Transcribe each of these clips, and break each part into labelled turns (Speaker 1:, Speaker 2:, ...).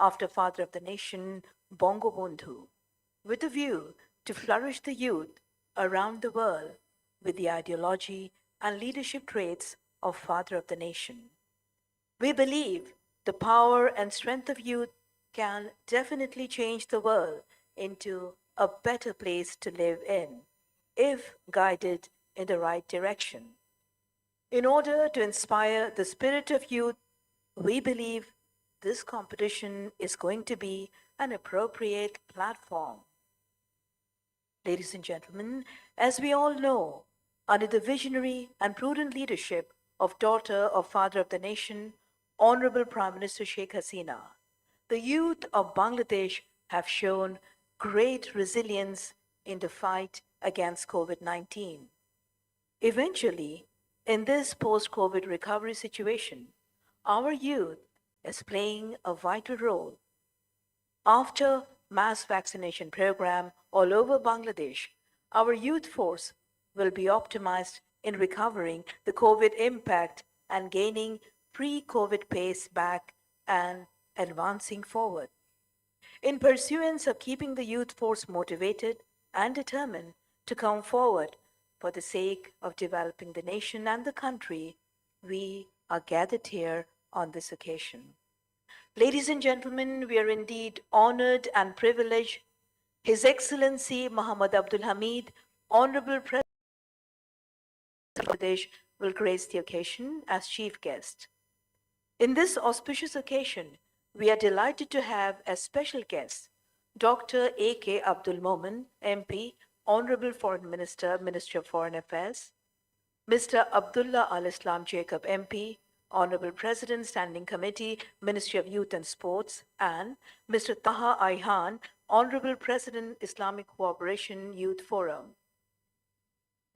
Speaker 1: after Father of the Nation, Bangabandhu, with a view to flourish the youth around the world with the ideology and leadership traits of Father of the Nation. We believe the power and strength of youth can definitely change the world into a better place to live in if guided in the right direction. In order to inspire the spirit of youth, we believe this competition is going to be an appropriate platform. Ladies and gentlemen, as we all know, under the visionary and prudent leadership of daughter of Father of the Nation, Honorable Prime Minister Sheikh Hasina, the youth of Bangladesh have shown great resilience in the fight against COVID 19. Eventually, in this post COVID recovery situation, our youth is playing a vital role. After mass vaccination program all over Bangladesh, our youth force will be optimized in recovering the COVID impact and gaining pre-COVID pace back and advancing forward. In pursuance of keeping the youth force motivated and determined to come forward for the sake of developing the nation and the country, we are gathered here on this occasion. Ladies and gentlemen, we are indeed honored and privileged. His Excellency Muhammad Abdul Hamid, Honorable President of Bangladesh, will grace the occasion as chief guest. In this auspicious occasion, we are delighted to have as special guest Dr. A.K. Abdul Momen, MP, Honorable Foreign Minister, Ministry of Foreign Affairs, Mr. Abdullah Al Islam Jacob, MP, Honorable President, Standing Committee, Ministry of Youth and Sports, and Mr. Taha Ayhan, Honorable President, Islamic Cooperation Youth Forum.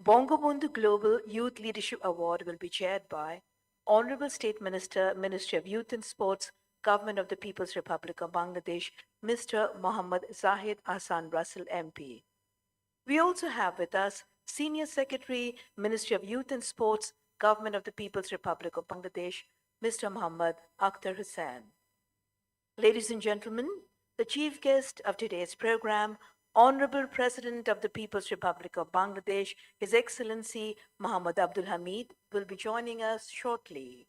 Speaker 1: Bangabandhu Global Youth Leadership Award will be chaired by Honorable State Minister, Ministry of Youth and Sports, Government of the People's Republic of Bangladesh, Mr. Mohammad Zahid Hassan Russell, MP. We also have with us Senior Secretary, Ministry of Youth and Sports, Government of the People's Republic of Bangladesh, Mr. Muhammad Akhtar Hussain. Ladies and gentlemen, the chief guest of today's program, Honorable President of the People's Republic of Bangladesh, His Excellency Muhammad Abdul Hamid, will be joining us shortly.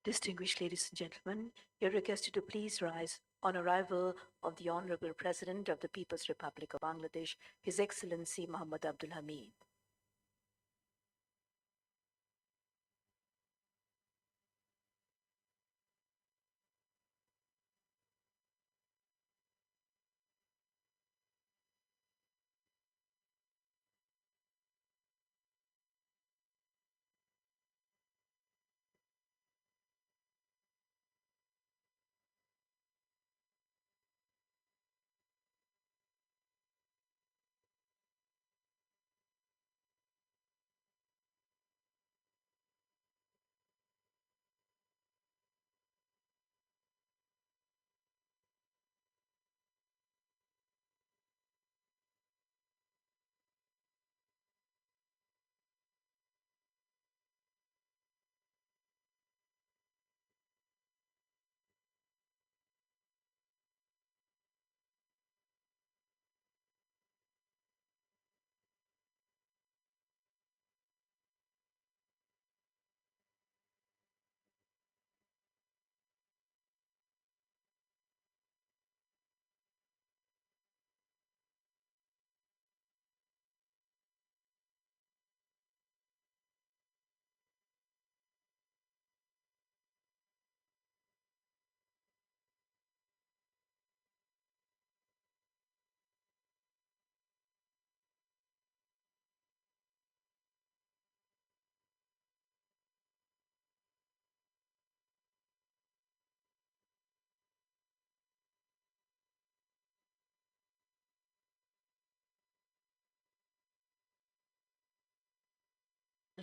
Speaker 1: Distinguished ladies and gentlemen, you're requested to please rise on arrival of the Honorable President of the People's Republic of Bangladesh, His Excellency Muhammad Abdul Hamid.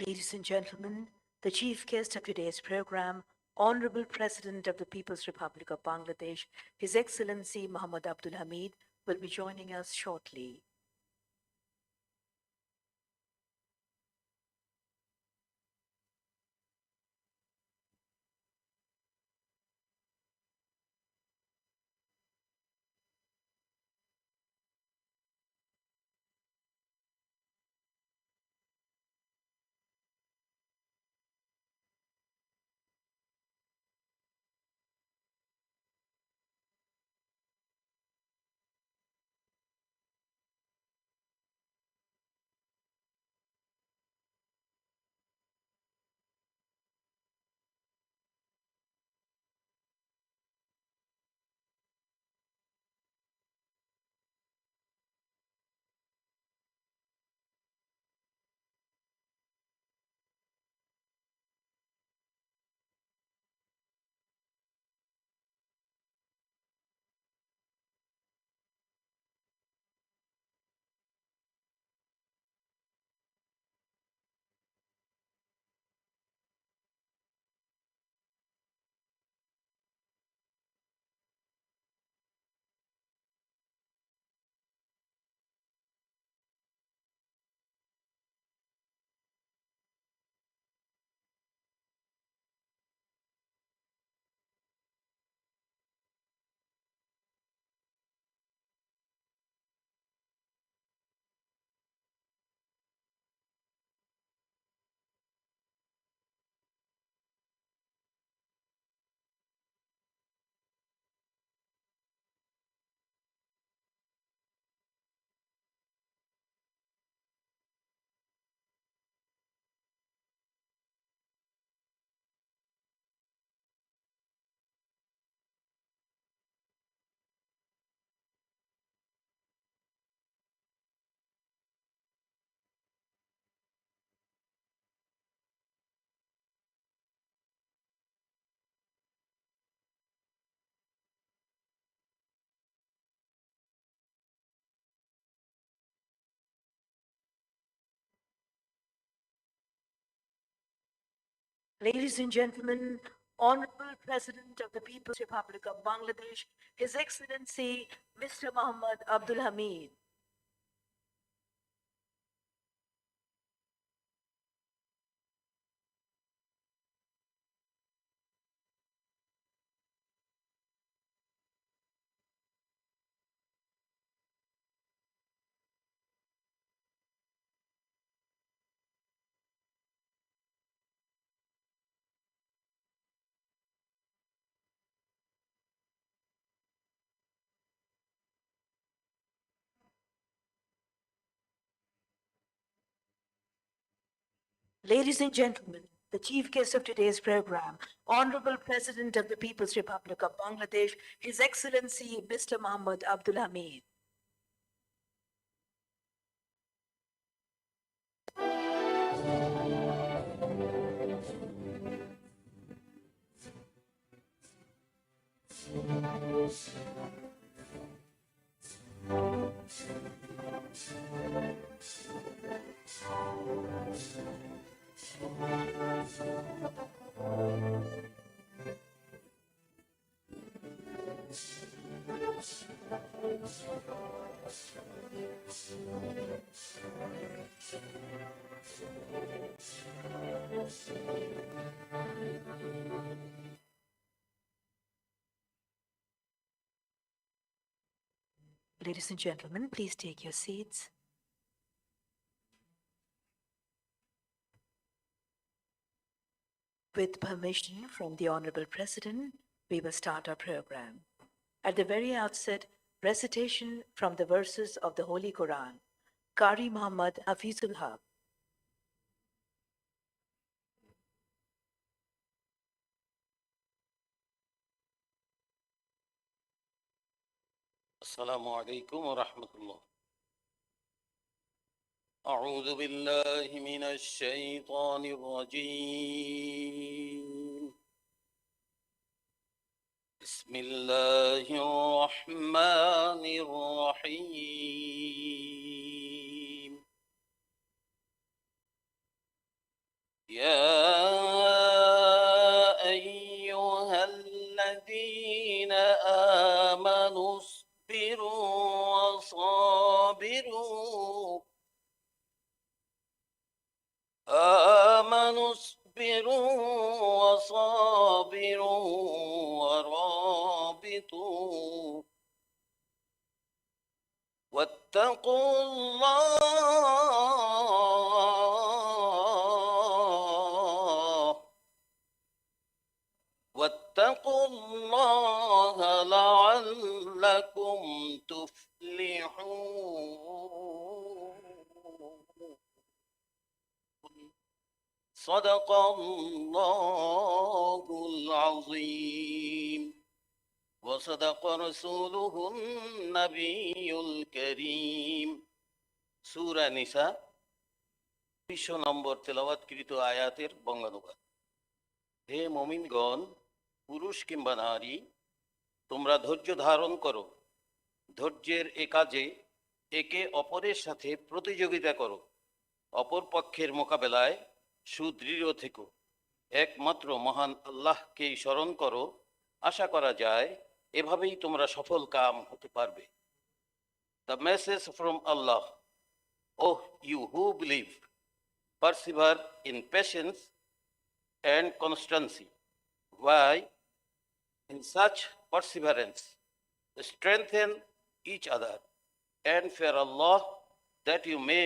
Speaker 1: Ladies and gentlemen, the chief guest of today's program, Honorable President of the People's Republic of Bangladesh, His Excellency Muhammad Abdul Hamid, will be joining us shortly. Ladies and gentlemen, Honorable President of the People's Republic of Bangladesh, His Excellency Mr. Muhammad Abdul Hamid. Ladies and gentlemen, the chief guest of today's program, Honorable President of the People's Republic of Bangladesh, His Excellency Mr. Muhammad Abdul Hamid. Ladies and gentlemen, please take your seats. With permission from the Honorable President, we will start our program. At the very outset, recitation from the verses of the Holy Quran. Qari Muhammad Hafizul Haq.
Speaker 2: السلام عليكم ورحمة الله. أعوذ بالله من الشيطان الرجيم. بسم الله الرحمن الرحيم. يا أيها الذين آمنوا اصبروا وصابروا آمنوا اصبروا وصابروا ورابطوا واتقوا الله واتقوا الله لعلكم تفلحون صدق الله العظيم وصدق رسوله النبي الكريم সূরা নিসা ২০ নম্বর তেলাওয়াতকৃত আয়াতের বঙ্গানুবাদ। হে মুমিনগণ, পুরুষ কিংবা নারী, তোমরা ধৈর্য ধারণ করো। ধৈর্যের এ কাজে একে অপরের সাথে প্রতিযোগিতা করো। অপর পক্ষের মোকাবেলায় সুদৃঢ় থেকো। একমাত্র মহান আল্লাহকেই স্মরণ করো। আশা করা যায় এভাবেই তোমরা সফল কাম হতে পারবে। The message from Allah: Oh, you who believe, persevere in patience and constancy. Why? In such perseverance, strengthen each other and fear Allah that you may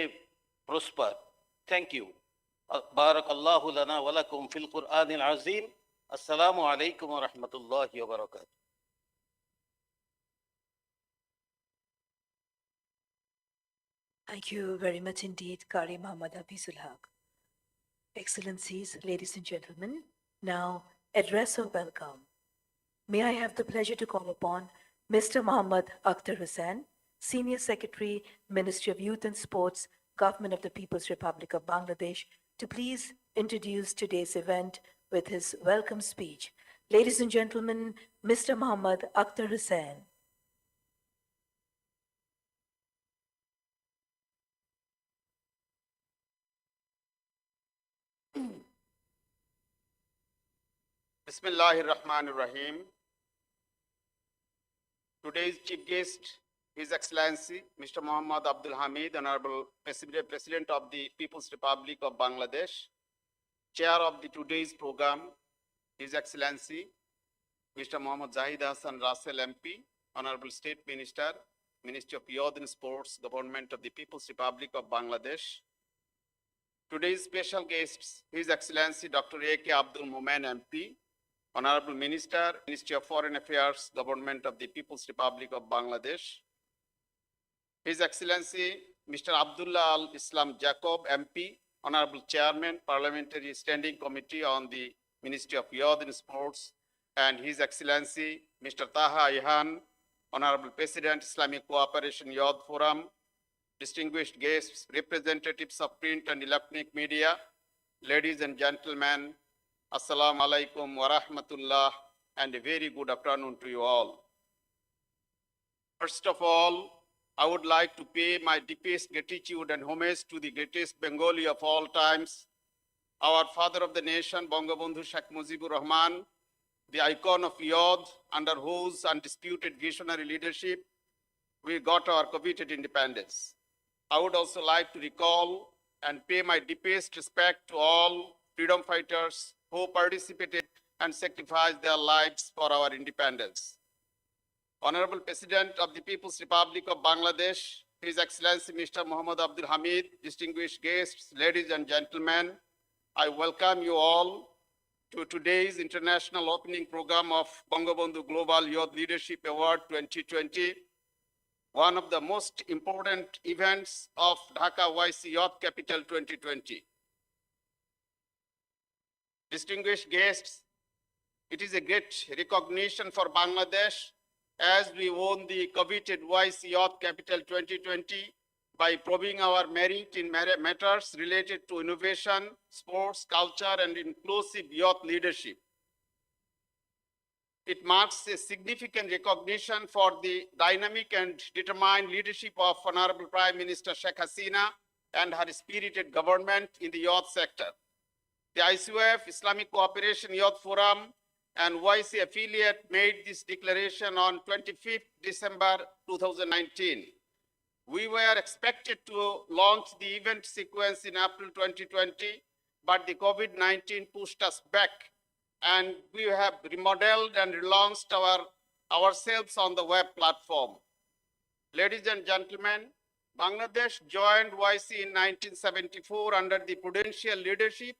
Speaker 2: prosper. Thank you. Barakallahu lana wa lakum fil Qur'anil Azim. Assalamu alaikum wa rahmatullahi wa barakatuh.
Speaker 1: Thank you very much indeed, Qari Muhammad Hafizul Haq. Excellencies, ladies and gentlemen, now address of welcome. May I have the pleasure to call upon Mr. Muhammad Akhtar Hussain, Senior Secretary, Ministry of Youth and Sports, Government of the People's Republic of Bangladesh, to please introduce today's event with his welcome speech. Ladies and gentlemen, Mr. Muhammad Akhtar Hussain.
Speaker 3: Bismillahir Rahmanir Rahim. Today's chief guest, His Excellency Mr. Muhammad Abdul Hamid, Honorable President of the People's Republic of Bangladesh, Chair of the today's program, His Excellency Mr. Muhammad Zahid Hassan Russell MP, Honorable State Minister, Ministry of Youth and Sports, Government of the People's Republic of Bangladesh. Today's special guests, His Excellency Dr. A.K. Abdul Momen MP, Honorable Minister, Ministry of Foreign Affairs, Government of the People's Republic of Bangladesh. His Excellency Mr. Abdullah Al Islam Jacob MP, Honorable Chairman, Parliamentary Standing Committee on the Ministry of Youth and Sports, and His Excellency Mr. Taha Ihan, Honorable President, Islamic Cooperation Youth Forum, distinguished guests, representatives of print and electronic media, ladies and gentlemen, Assalamu alaikum wa rahmatullah, and a very good afternoon to you all. First of all, I would like to pay my deepest gratitude and homage to the greatest Bengali of all times, our father of the nation, Bangabandhu Sheikh Mujibur Rahman, the icon of youth, under whose undisputed visionary leadership we got our coveted independence. I would also like to recall and pay my deepest respect to all freedom fighters who participated and sacrificed their lives for our independence. Honorable President of the People's Republic of Bangladesh, His Excellency Mr. Muhammad Abdul Hamid, distinguished guests, ladies and gentlemen, I welcome you all to today's international opening program of Bangabandhu Global Youth Leadership Award 2020, one of the most important events of Dhaka OIC Youth Capital 2020. Distinguished guests, it is a great recognition for Bangladesh as we won the coveted OIC Youth Capital 2020 by proving our merit in matters related to innovation, sports, culture, and inclusive youth leadership. It marks a significant recognition for the dynamic and determined leadership of Honorable Prime Minister Sheikh Hasina and her spirited government in the youth sector. The ICOF, Islamic Cooperation Youth Forum, and OIC affiliate made this declaration on 25th December 2019. We were expected to launch the event sequence in April 2020, but the COVID-19 pushed us back, and we have remodeled and relaunched ourselves on the web platform. Ladies and gentlemen, Bangladesh joined OIC in 1974 under the prudential leadership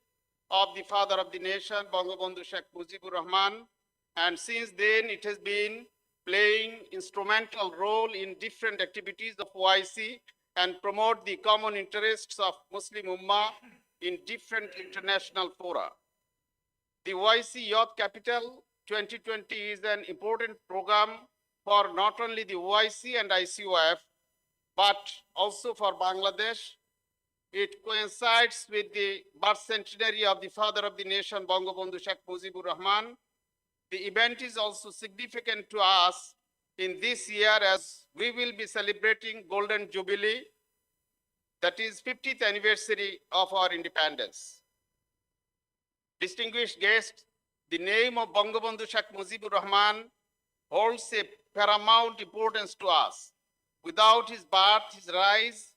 Speaker 3: of the father of the nation, Bangabandhu Sheikh Mujibur Rahman, and since then it has been playing instrumental role in different activities of OIC and promote the common interests of Muslim Ummah in different international fora. The OIC Youth Capital 2020 is an important program for not only the OIC and ICOF, but also for Bangladesh. It coincides with the birth centenary of the father of the nation, Bangabandhu Sheikh Mujibur Rahman. The event is also significant to us in this year as we will be celebrating Golden Jubilee, that is 50th anniversary of our independence. Distinguished guests, the name of Bangabandhu Sheikh Mujibur Rahman holds a paramount importance to us. Without his birth, his rise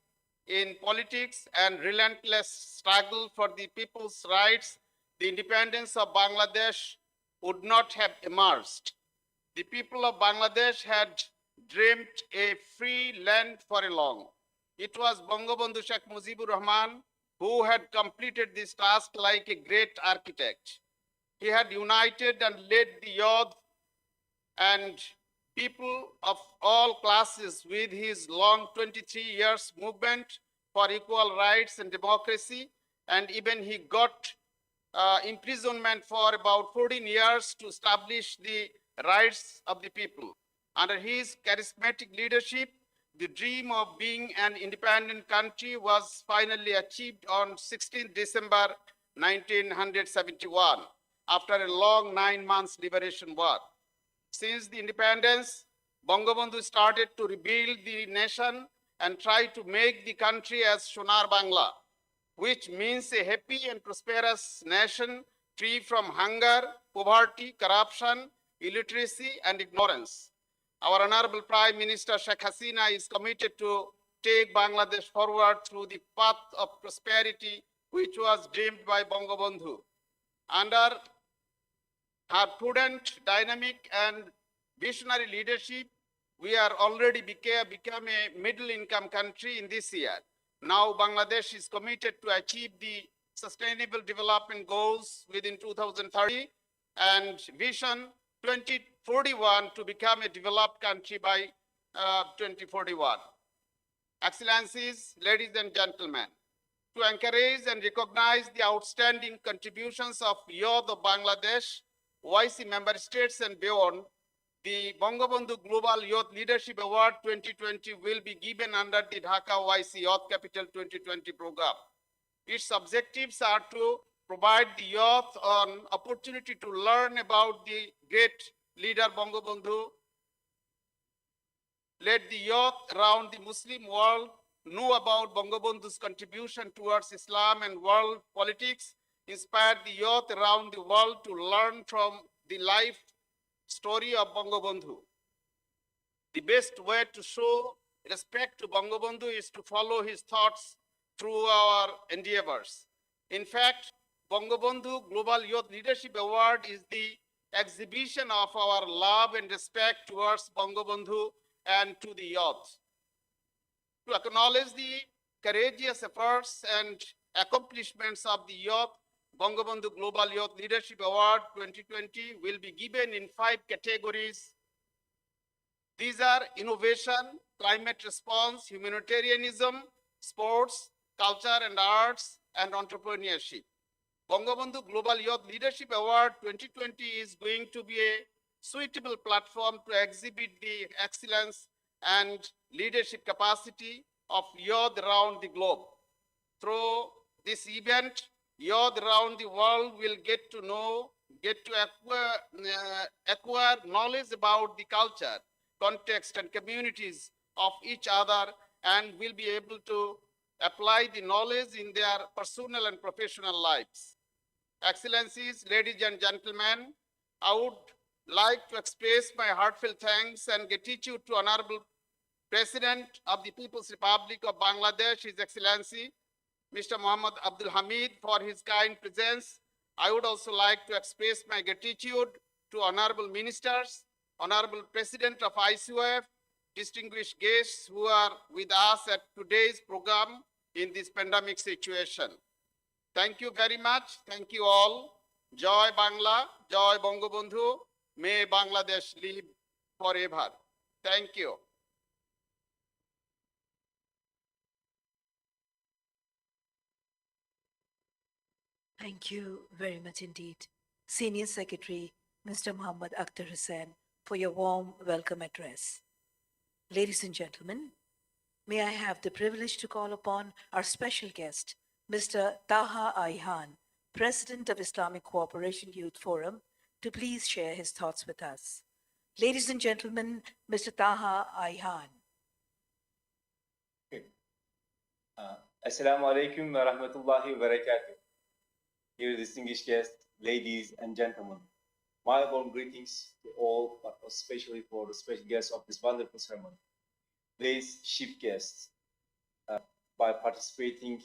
Speaker 3: in politics and relentless struggle for the people's rights, the independence of Bangladesh would not have emerged. The people of Bangladesh had dreamed a free land for a long. It was Bangabandhu Sheikh Mujibur Rahman who had completed this task like a great architect. He had united and led the youth and people of all classes with his long 23 years movement for equal rights and democracy, and even he got imprisonment for about 14 years to establish the rights of the people. Under his charismatic leadership, the dream of being an independent country was finally achieved on 16 December 1971, after a long 9 months liberation war. Since the independence, Bangabandhu started to rebuild the nation and try to make the country as Sonar Bangla, which means a happy and prosperous nation free from hunger, poverty, corruption, illiteracy, and ignorance. Our Honorable Prime Minister Sheikh Hasina is committed to take Bangladesh forward through the path of prosperity which was dreamed by Bangabandhu. Under her prudent, dynamic, and visionary leadership, we are already become a middle-income country in this year. Now Bangladesh is committed to achieve the Sustainable Development Goals within 2030 and Vision 2041 to become a developed country by 2041. Excellencies, ladies and gentlemen, to encourage and recognize the outstanding contributions of youth of Bangladesh, OIC member states and beyond, the Bangabandhu Global Youth Leadership Award 2020 will be given under the Dhaka OIC Youth Capital 2020 program. Its objectives are to provide the youth an opportunity to learn about the great leader Bangabandhu, let the youth around the Muslim world know about Bangabandhu's contribution towards Islam and world politics, inspire the youth around the world to learn from the life story of Bangabandhu. The best way to show respect to Bangabandhu is to follow his thoughts through our endeavors. In fact, Bangabandhu Global Youth Leadership Award is the exhibition of our love and respect towards Bangabandhu and to the youth. To acknowledge the courageous efforts and accomplishments of the youth, Bangabandhu Global Youth Leadership Award 2020 will be given in 5 categories. These are innovation, climate response, humanitarianism, sports, culture and arts, and entrepreneurship. Bangabandhu Global Youth Leadership Award 2020 is going to be a suitable platform to exhibit the excellence and leadership capacity of youth around the globe. Through this event, youth around the world will get to acquire knowledge about the culture, context, and communities of each other, and will be able to apply the knowledge in their personal and professional lives. Excellencies, ladies and gentlemen, I would like to express my heartfelt thanks and gratitude to Honorable President of the People's Republic of Bangladesh, His Excellency, Mr. Muhammad Abdul Hamid, for his kind presence. I would also like to express my gratitude to Honorable Ministers, Honorable President of ICOF, distinguished guests who are with us at today's program in this pandemic situation. Thank you very much. Thank you all. Joy Bangla, Joy Bangabandhu. May Bangladesh live forever. Thank you.
Speaker 1: Thank you very much indeed, Senior Secretary Mr. Muhammad Akhtar Hussain, for your warm welcome address. Ladies and gentlemen, may I have the privilege to call upon our special guest, Mr. Taha Ayhan, President of Islamic Cooperation Youth Forum, to please share his thoughts with us. Ladies and gentlemen, Mr. Taha Ayhan.
Speaker 4: Assalamu alaikum wa rahmatullahi wa barakatuh. Dear distinguished guests, ladies and gentlemen, my warm greetings to all, but especially for the special guests of this wonderful ceremony. Today's chief guests, by participating,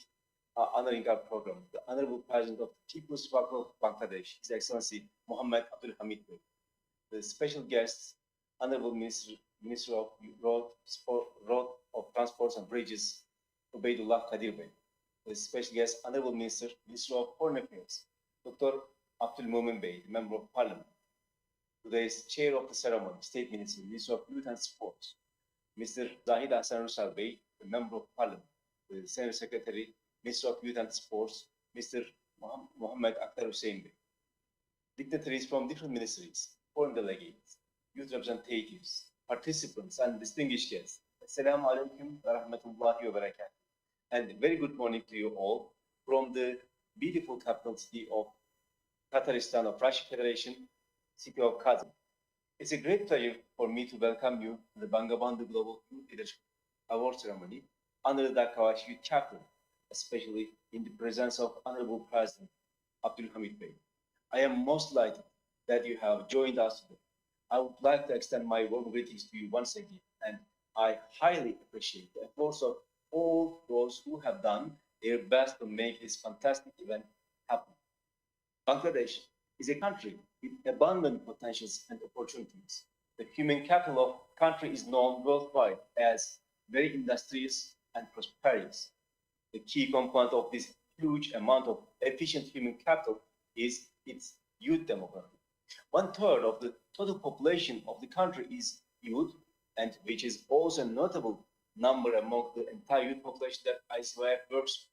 Speaker 4: honoring our program, the Honorable President of the People's Republic of Bangladesh, His Excellency Muhammad Abdul Hamid. The special guests, Honorable Minister of Road of Transports and Bridges, Ubaidullah Qadir Bey. The special guest, Honorable Minister of Foreign Affairs, Dr. Abdul Mumin Bey, the Member of Parliament. Today's Chair of the Ceremony, State Minister of Youth and Sports, Mr. Zahid Hassan Rusal Bey, the Member of Parliament. The Senior Secretary, Minister of Youth and Sports, Mr. Muhammad Akhtar Hussain Bey. Dignitaries from different ministries, foreign delegates, youth representatives, participants, and distinguished guests. Assalamu alaikum wa rahmatullahi wa barakatuh. And very good morning to you all from the beautiful capital city of Tatarstan of Russian Federation, city of Kazan. It's a great pleasure for me to welcome you to the Bangabandhu Global Youth Leadership Award Ceremony under the Dhaka OIC Youth Capital, especially in the presence of Honorable President Abdul Hamid Bey. I am most delighted that you have joined us today. I would like to extend my warm greetings to you once again, and I highly appreciate the efforts of all those who have done their best to make this fantastic event happen. Bangladesh is a country with abundant potentials and opportunities. The human capital of the country is known worldwide as very industrious and prosperous. The key component of this huge amount of efficient human capital is its youth demography. 1/3 of the total population of the country is youth, and which is also a notable number among the entire youth population that ICOF works with.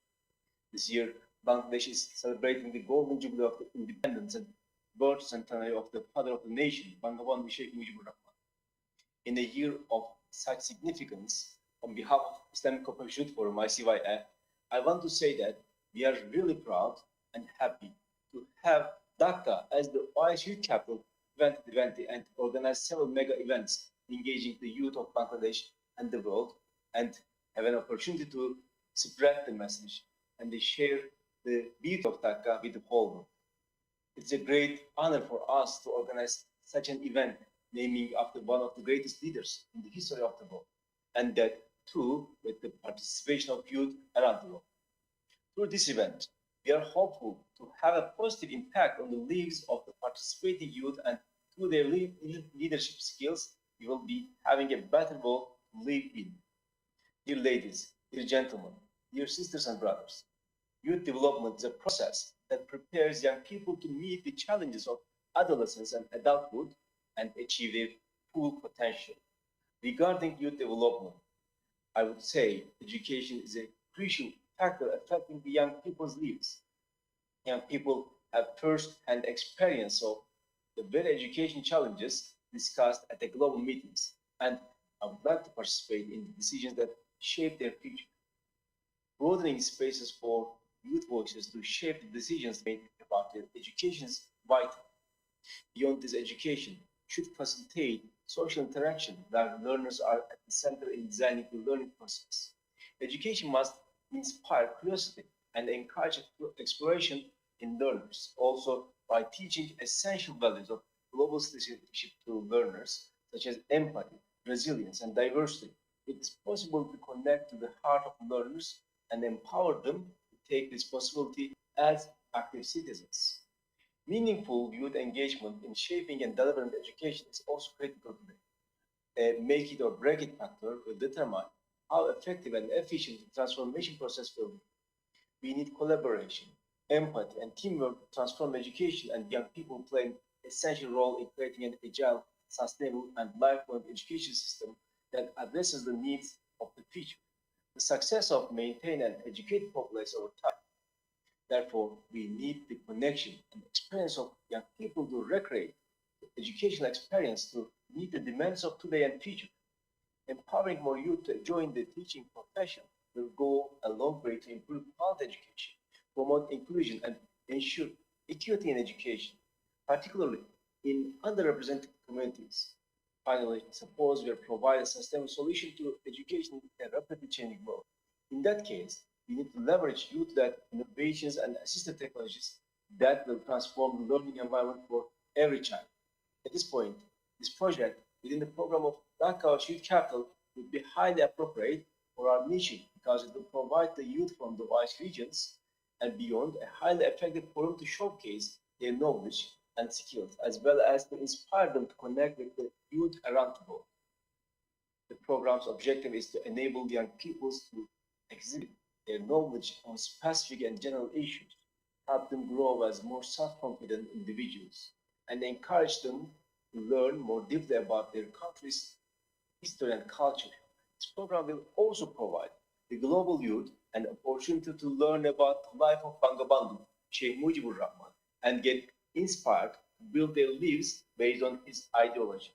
Speaker 4: This year, Bangladesh is celebrating the golden jubilee of the independence and birth centenary of the father of the nation, Bangabandhu Sheikh Mujibur Rahman. In a year of such significance, on behalf of Islamic Cooperation Youth Forum, ICYF, I want to say that we are really proud and happy to have Dhaka as the OIC Youth Capital 2020 and organize several mega events engaging the youth of Bangladesh and the world, and have an opportunity to spread the message and share the beauty of Dhaka with the whole world. It's a great honor for us to organize such an event, naming after one of the greatest leaders in the history of the world, and that too with the participation of youth around the world. Through this event, we are hopeful to have a positive impact on the lives of the participating youth, and through their leadership skills, we will be having a better world to live in. Dear ladies, dear gentlemen, dear sisters and brothers, youth development is a process that prepares young people to meet the challenges of adolescence and adulthood and achieve their full potential. Regarding youth development, I would say education is a crucial factor affecting the young people's lives. Young people have first-hand experience of the very education challenges discussed at the global meetings, and I would like to participate in the decisions that shape their future. Broadening spaces for youth voices to shape the decisions made about their education is vital. Beyond this, education should facilitate social interaction where learners are at the center in designing the learning process. Education must inspire curiosity and encourage exploration in learners, also by teaching essential values of global citizenship to learners, such as empathy, resilience, and diversity. It is possible to connect to the heart of learners and empower them to take responsibility as active citizens. Meaningful youth engagement in shaping and delivering education is also critical today. A make it or break it factor will determine how effective and efficient the transformation process will be. We need collaboration, empathy, and teamwork to transform education, and young people play an essential role in creating an agile, sustainable, and lifelong education system that addresses the needs of the future. The success of maintain and educate populace over time. Therefore, we need the connection and experience of young people to recreate the educational experience to meet the demands of today and future. Empowering more youth to join the teaching profession will go a long way to improve quality education, promote inclusion, and ensure equity in education, particularly in underrepresented communities. Finally, suppose we provide a sustainable solution to education in a rapidly changing world. In that case, we need to leverage youth-led innovations and assistive technologies that will transform the learning environment for every child. At this point, this project within the program of Dhaka OIC Youth Capital would be highly appropriate for our mission because it will provide the youth from the OIC regions and beyond a highly effective forum to showcase their knowledge and skills, as well as to inspire them to connect with the youth around the world. The program's objective is to enable young peoples to exhibit their knowledge on specific and general issues, help them grow as more self-confident individuals, and encourage them to learn more deeply about their country's history and culture. This program will also provide the global youth an opportunity to learn about the life of Bangabandhu, Sheikh Mujibur Rahman, and get inspired to build their lives based on his ideology.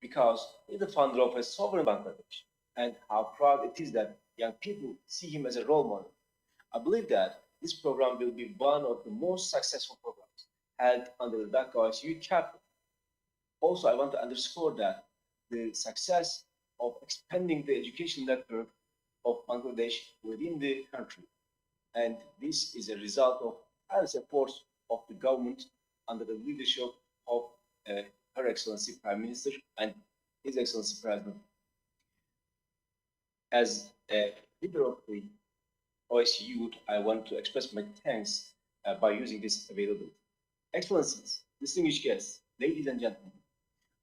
Speaker 4: Because he is the founder of a sovereign Bangladesh, and how proud it is that young people see him as a role model. I believe that this program will be one of the most successful programs held under the Dhaka OIC Youth Capital. Also, I want to underscore that the success of expanding the education network of Bangladesh within the country, and this is a result of tireless efforts of the government under the leadership of Her Excellency Prime Minister and His Excellency President. As a leader of the OIC Youth, I want to express my thanks by using this availability. Excellencies, distinguished guests, ladies and gentlemen,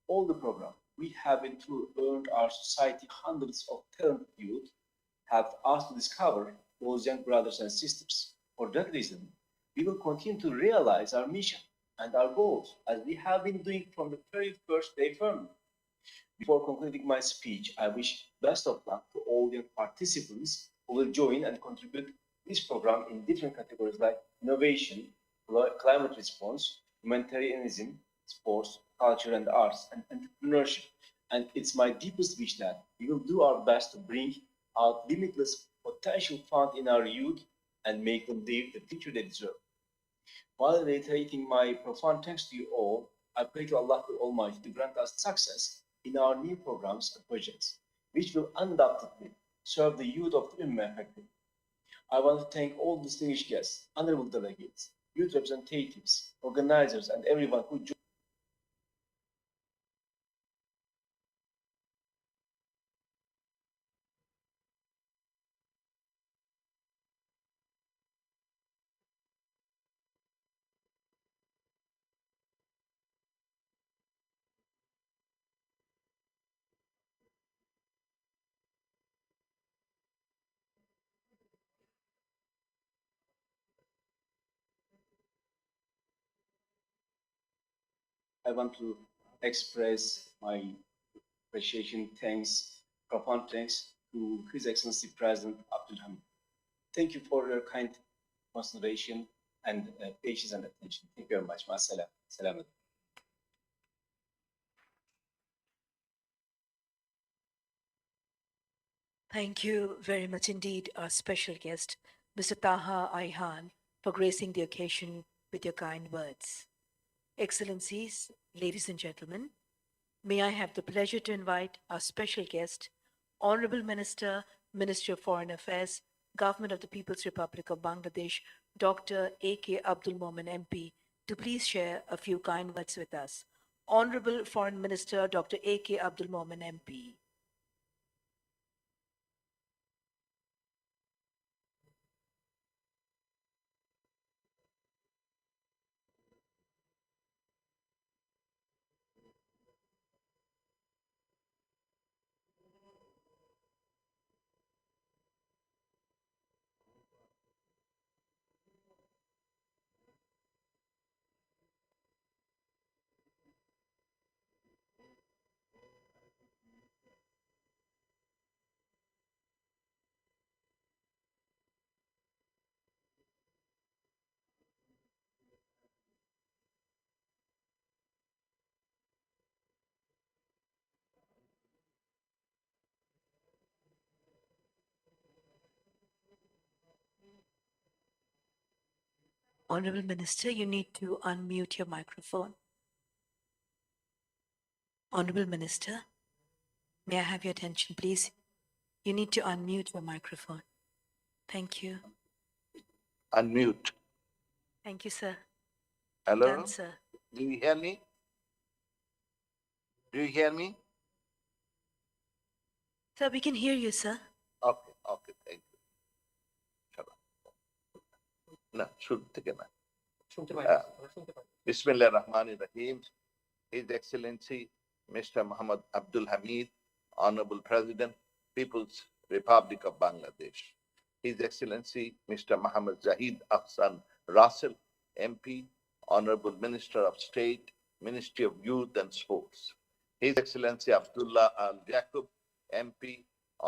Speaker 4: all the program we have been through earned our society hundreds of talented youth, have us to discover those young brothers and sisters. For that reason, we will continue to realize our mission and our goals as we have been doing from the very first day firmly. Before concluding my speech, I wish best of luck to all the participants who will join and contribute this program in different categories like innovation, climate response, humanitarianism, sports, culture and arts, and entrepreneurship. And it's my deepest wish that we will do our best to bring out limitless potential found in our youth and make them live the future they deserve. While reiterating my profound thanks to you all, I pray to Allah the Almighty to grant us success in our new programs and projects, which will undoubtedly serve the youth of the Ummah effectively. I want to thank all distinguished guests, honorable delegates, youth representatives, organizers, and everyone who joined. I want to express my appreciation, thanks, profound thanks to His Excellency President Abdul Hamid. Thank you for your kind consideration and patience and attention. Thank you very much. Ma'asalam. Salam.
Speaker 1: Thank you very much indeed, our special guest, Mr. Taha Ayhan, for gracing the occasion with your kind words. Excellencies, ladies and gentlemen, may I have the pleasure to invite our special guest, Honorable Minister, Ministry of Foreign Affairs, Government of the People's Republic of Bangladesh, Dr. A.K. Abdul Momen MP to please share a few kind words with us. Honorable Foreign Minister Dr. A.K. Abdul Momen MP. Honorable Minister, you need to unmute your microphone. Honorable Minister, may I have your attention, please? You need to unmute your microphone. Thank you.
Speaker 5: Unmute.
Speaker 1: Thank you, sir.
Speaker 5: Hello?
Speaker 1: Done, sir.
Speaker 5: Do you hear me? Do you hear me?
Speaker 1: Sir, we can hear you, sir.
Speaker 5: Okay, okay, thank you. Shut up. No, শুরু থেকে না। Bismillah Rahman Rahim. His Excellency Mr. Muhammad Abdul Hamid, Honorable President, People's Republic of Bangladesh. His Excellency Mr. Muhammad Zahid Ahsan Russell, MP, Honorable Minister of State, Ministry of Youth and Sports. His Excellency Abdullah Al Yaqub, MP,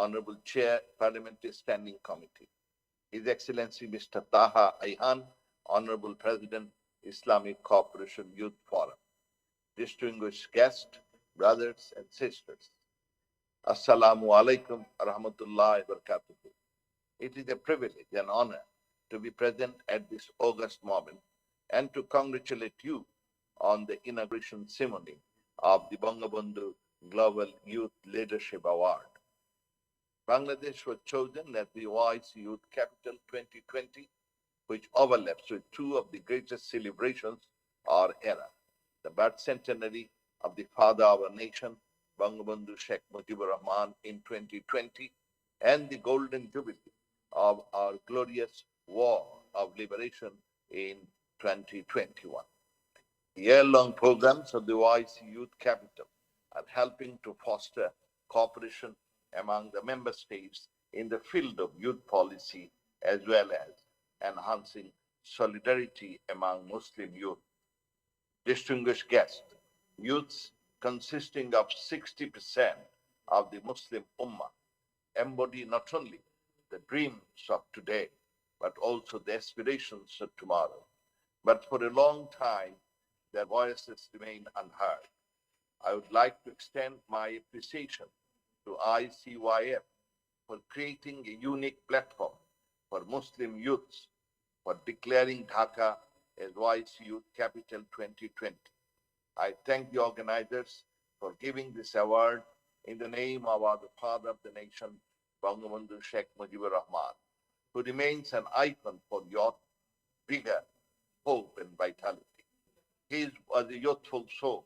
Speaker 5: Honorable Chair, Parliamentary Standing Committee. His Excellency Mr. Taha Ayhan, Honorable President, Islamic Cooperation Youth Forum. Distinguished guests, brothers and sisters. Assalamu alaikum rahmatullahi wa barakatuh. It is a privilege and honor to be present at this august moment and to congratulate you on the inauguration ceremony of the Bangabandhu Global Youth Leadership Award. Bangladesh was chosen as the OIC Youth Capital 2020, which overlaps with two of the greatest celebrations of our era, the birth centenary of the father of our nation, Bangabandhu Sheikh Mujibur Rahman in 2020, and the golden jubilee of our glorious war of liberation in 2021. The year-long programs of the OIC Youth Capital are helping to foster cooperation among the member states in the field of youth policy, as well as enhancing solidarity among Muslim youth. Distinguished guests, youths consisting of 60% of the Muslim Ummah embody not only the dreams of today, but also the aspirations of tomorrow. But for a long time, their voices remain unheard. I would like to extend my appreciation to ICYF for creating a unique platform for Muslim youths for declaring Dhaka as OIC Youth Capital 2020. I thank the organizers for giving this award in the name of the father of the nation, Bangabandhu Sheikh Mujibur Rahman, who remains an icon for youth, vigor, hope, and vitality. He was a youthful soul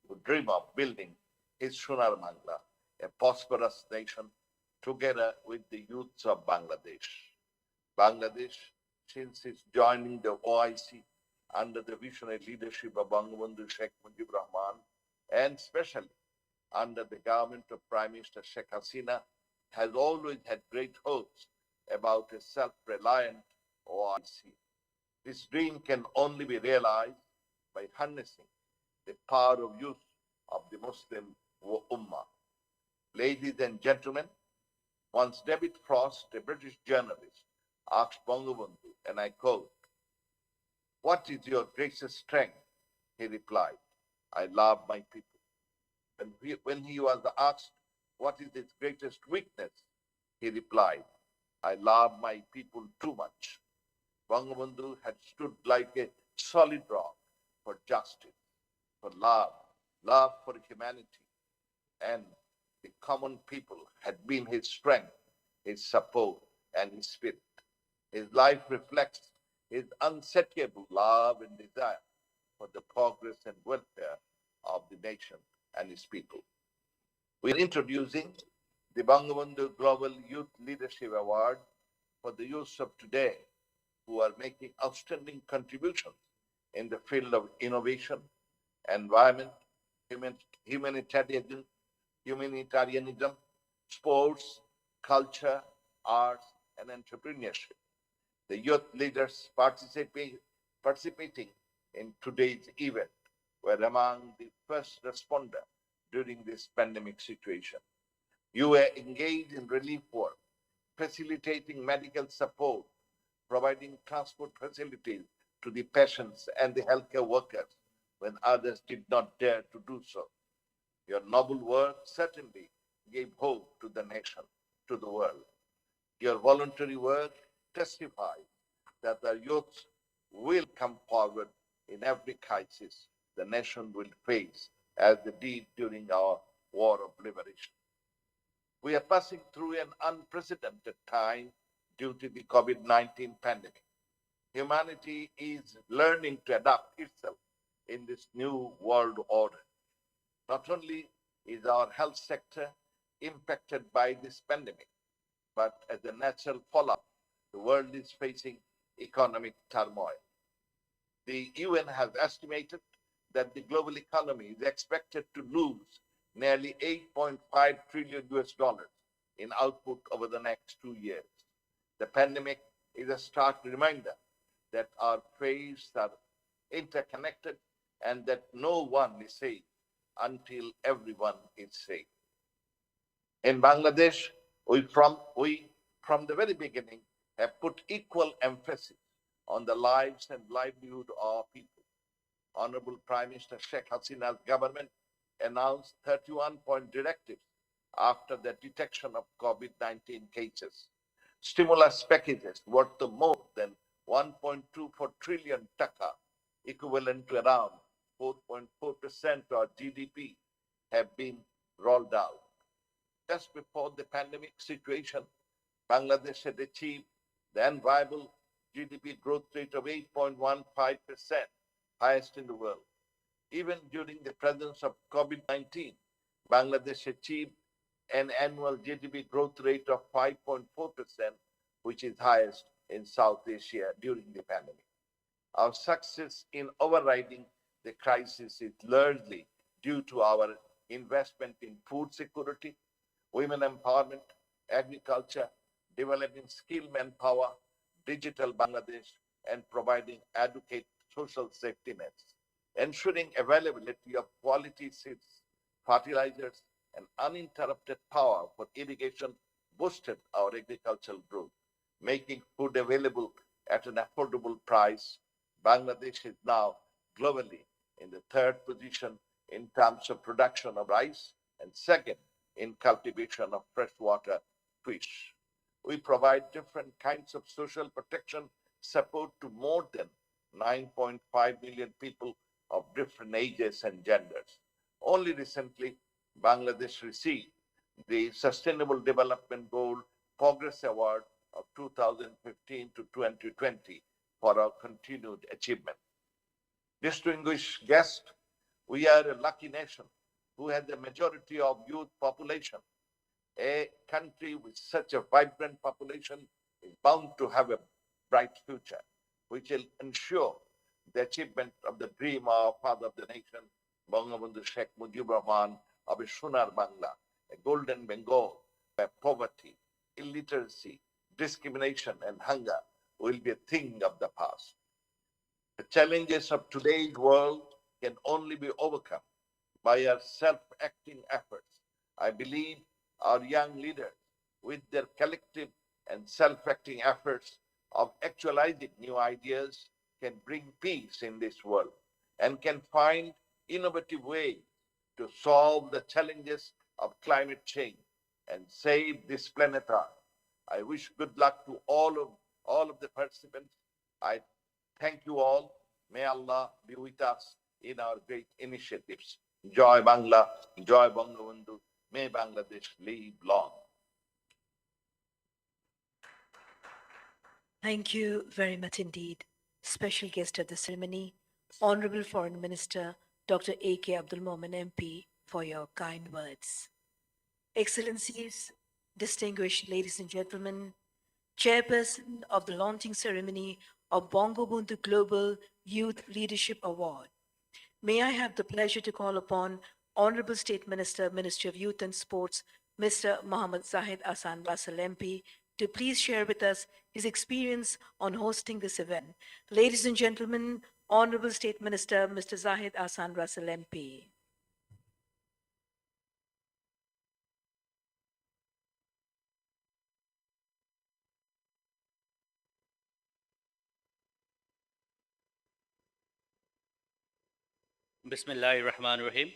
Speaker 5: who dreamed of building his Sonar Bangla, a prosperous nation, together with the youths of Bangladesh. Bangladesh, since its joining the OIC under the visionary leadership of Bangabandhu Sheikh Mujibur Rahman, and especially under the government of Prime Minister Sheikh Hasina, has always had great hopes about a self-reliant OIC. This dream can only be realized by harnessing the power of youth of the Muslim Ummah. Ladies and gentlemen, once David Frost, a British journalist, asked Bangabandhu, and I quote, "What is your greatest strength?" He replied, "I love my people." When he was asked, "What is his greatest weakness?" he replied, "I love my people too much." Bangabandhu had stood like a solid rock for justice, for love for humanity, and the common people had been his strength, his support, and his spirit. His life reflects his unsatiable love and desire for the progress and welfare of the nation and its people. We are introducing the Bangabandhu Global Youth Leadership Award for the youth of today who are making outstanding contributions in the field of innovation, environment, humanitarianism, sports, culture, arts, and entrepreneurship. The youth leaders participating in today's event were among the first responders during this pandemic situation. You were engaged in relief work, facilitating medical support, providing transport facilities to the patients and the healthcare workers when others did not dare to do so. Your noble work certainly gave hope to the nation, to the world. Your voluntary work testifies that the youth will come forward in every crisis the nation will face, as they did during our war of liberation. We are passing through an unprecedented time due to the COVID-19 pandemic. Humanity is learning to adapt itself in this new world order. Not only is our health sector impacted by this pandemic, but as a natural fallout, the world is facing economic turmoil. The UN has estimated that the global economy is expected to lose nearly 8.5 trillion US dollars in output over the next 2 years. The pandemic is a stark reminder that our fates are interconnected and that no one is safe until everyone is safe. In Bangladesh, we from the very beginning have put equal emphasis on the lives and livelihood of our people. Honorable Prime Minister Sheikh Hasina's government announced 31-point directives after the detection of COVID-19 cases. Stimulus packages worth more than 1.24 trillion taka, equivalent to around 4.4% of GDP, have been rolled out. Just before the pandemic situation, Bangladesh had achieved the enviable GDP growth rate of 8.15%, highest in the world. Even during the presence of COVID-19, Bangladesh achieved an annual GDP growth rate of 5.4%, which is highest in South Asia during the pandemic. Our success in overriding the crisis is largely due to our investment in food security, women empowerment, agriculture, developing skilled manpower, digital Bangladesh, and providing adequate social safety nets. Ensuring availability of quality seeds, fertilizers, and uninterrupted power for irrigation boosted our agricultural growth. Making food available at an affordable price, Bangladesh is now globally in the third position in terms of production of rice and second in cultivation of freshwater fish. We provide different kinds of social protection support to more than 9.5 million people of different ages and genders. Only recently, Bangladesh received the Sustainable Development Goal Progress Award of 2015 to 2020 for our continued achievement. Distinguished guests, we are a lucky nation who has a majority of youth population. A country with such a vibrant population is bound to have a bright future, which will ensure the achievement of the dream of our father of the nation, Bangabandhu Sheikh Mujibur Rahman, of a Sonar Bangla, a golden Bengal, where poverty, illiteracy, discrimination, and hunger will be a thing of the past. The challenges of today's world can only be overcome by our self-acting efforts. I believe our young leaders, with their collective and self-acting efforts of actualizing new ideas, can bring peace in this world and can find innovative ways to solve the challenges of climate change and save this planet Earth. I wish good luck to all of the participants. I thank you all. May Allah be with us in our great initiatives. Joy Bangla, Joy Bangabandhu. May Bangladesh live long.
Speaker 1: Thank you very much indeed, Special guest at the ceremony, Honorable Foreign Minister Dr. A.K. Abdul Momen MP, for your kind words. Excellencies, distinguished ladies and gentlemen, Chairperson of the launching ceremony of Bangabandhu Global Youth Leadership Award, may I have the pleasure to call upon Honorable State Minister, Ministry of Youth and Sports, Mr. Mohammad Zahid Ahsan Russell MP, to please share with us his experience on hosting this event. Ladies and gentlemen, Honorable State Minister, Mr. Zahid Ahsan Russell MP.
Speaker 6: Bismillahir Rahman Rahim.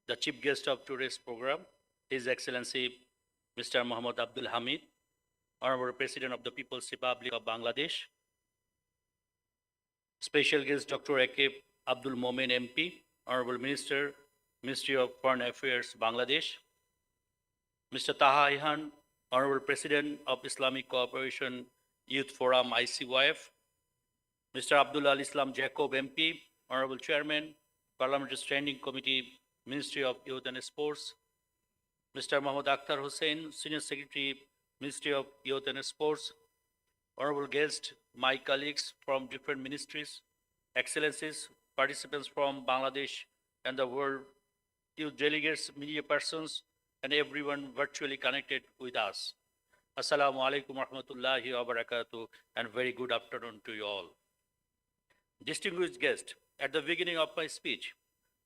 Speaker 6: The chief guest of today's program, His Excellency Mr. Muhammad Abdul Hamid, Honorable President of the People's Republic of Bangladesh. Special guest Dr. A.K. Abdul Momen MP, Honorable Minister, Ministry of Foreign Affairs, Bangladesh. Mr. Taha Ihan, Honorable President of Islamic Cooperation Youth Forum, ICYF. Mr. Abdullah Al Islam Jacob MP, Honorable Chairman, Parliamentary Standing Committee, Ministry of Youth and Sports. Mr. Muhammad Akhtar Hussain, Senior Secretary, Ministry of Youth and Sports. Honorable guests, my colleagues from different ministries, excellencies, participants from Bangladesh and the world, youth delegates, media persons, and everyone virtually connected with us. Assalamu alaikum warahmatullahi wabarakatuh, and very good afternoon to you all. Distinguished guests, at the beginning of my speech,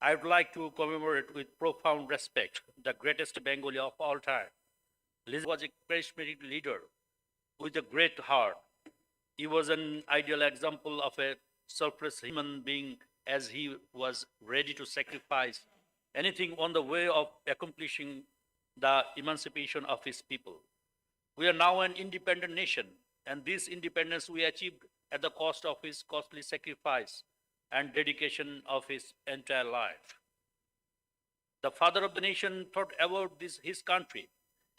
Speaker 6: I would like to commemorate with profound respect the greatest Bengali of all time. Liz was a charismatic leader with a great heart. He was an ideal example of a selfless human being, as he was ready to sacrifice anything on the way of accomplishing the emancipation of his people. We are now an independent nation, and this independence we achieved at the cost of his costly sacrifice and dedication of his entire life. The father of the nation thought about his country,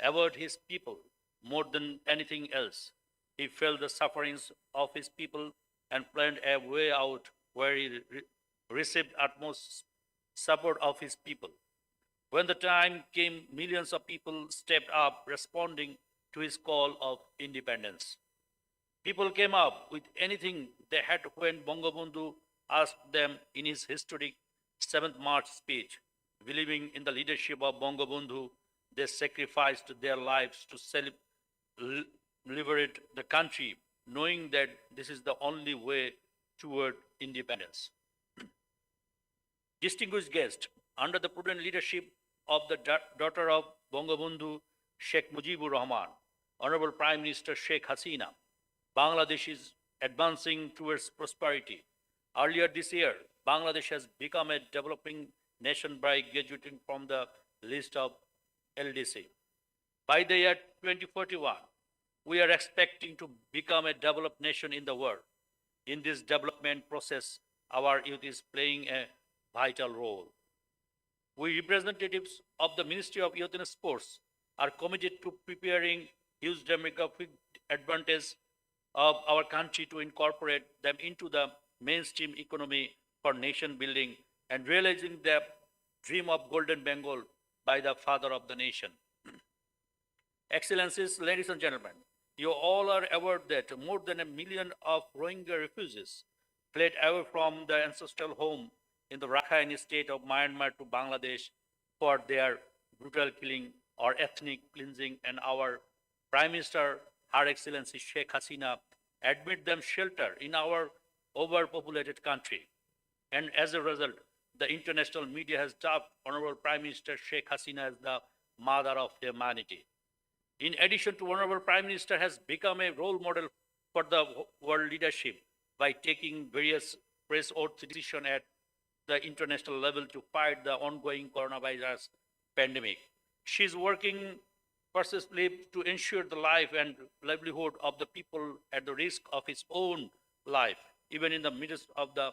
Speaker 6: about his people, more than anything else. He felt the sufferings of his people and planned a way out where he received utmost support of his people. When the time came, millions of people stepped up, responding to his call of independence. People came up with anything they had when Bangabandhu asked them in his historic 7th March speech. Believing in the leadership of Bangabandhu, they sacrificed their lives to liberate the country, knowing that this is the only way toward independence. Distinguished guests, under the prudent leadership of the daughter of Bangabandhu, Sheikh Mujibur Rahman, Honorable Prime Minister Sheikh Hasina, Bangladesh is advancing towards prosperity. Earlier this year, Bangladesh has become a developing nation by graduating from the list of LDC. By the year 2041, we are expecting to become a developed nation in the world. In this development process, our youth is playing a vital role. We representatives of the Ministry of Youth and Sports are committed to preparing huge demographic advantage of our country to incorporate them into the mainstream economy for nation building and realizing the dream of Golden Bengal by the father of the nation. Excellencies, ladies and gentlemen, you all are aware that more than 1 million of Rohingya refugees fled away from their ancestral home in the Rakhine state of Myanmar to Bangladesh for their brutal killing or ethnic cleansing, and our Prime Minister, Her Excellency Sheikh Hasina, admit them shelter in our overpopulated country. And as a result, the international media has dubbed Honorable Prime Minister Sheikh Hasina as the mother of humanity. In addition to Honorable Prime Minister has become a role model for the world leadership by taking various press oath decisions at the international level to fight the ongoing coronavirus pandemic. She is working persistently to ensure the life and livelihood of the people at the risk of his own life, even in the midst of the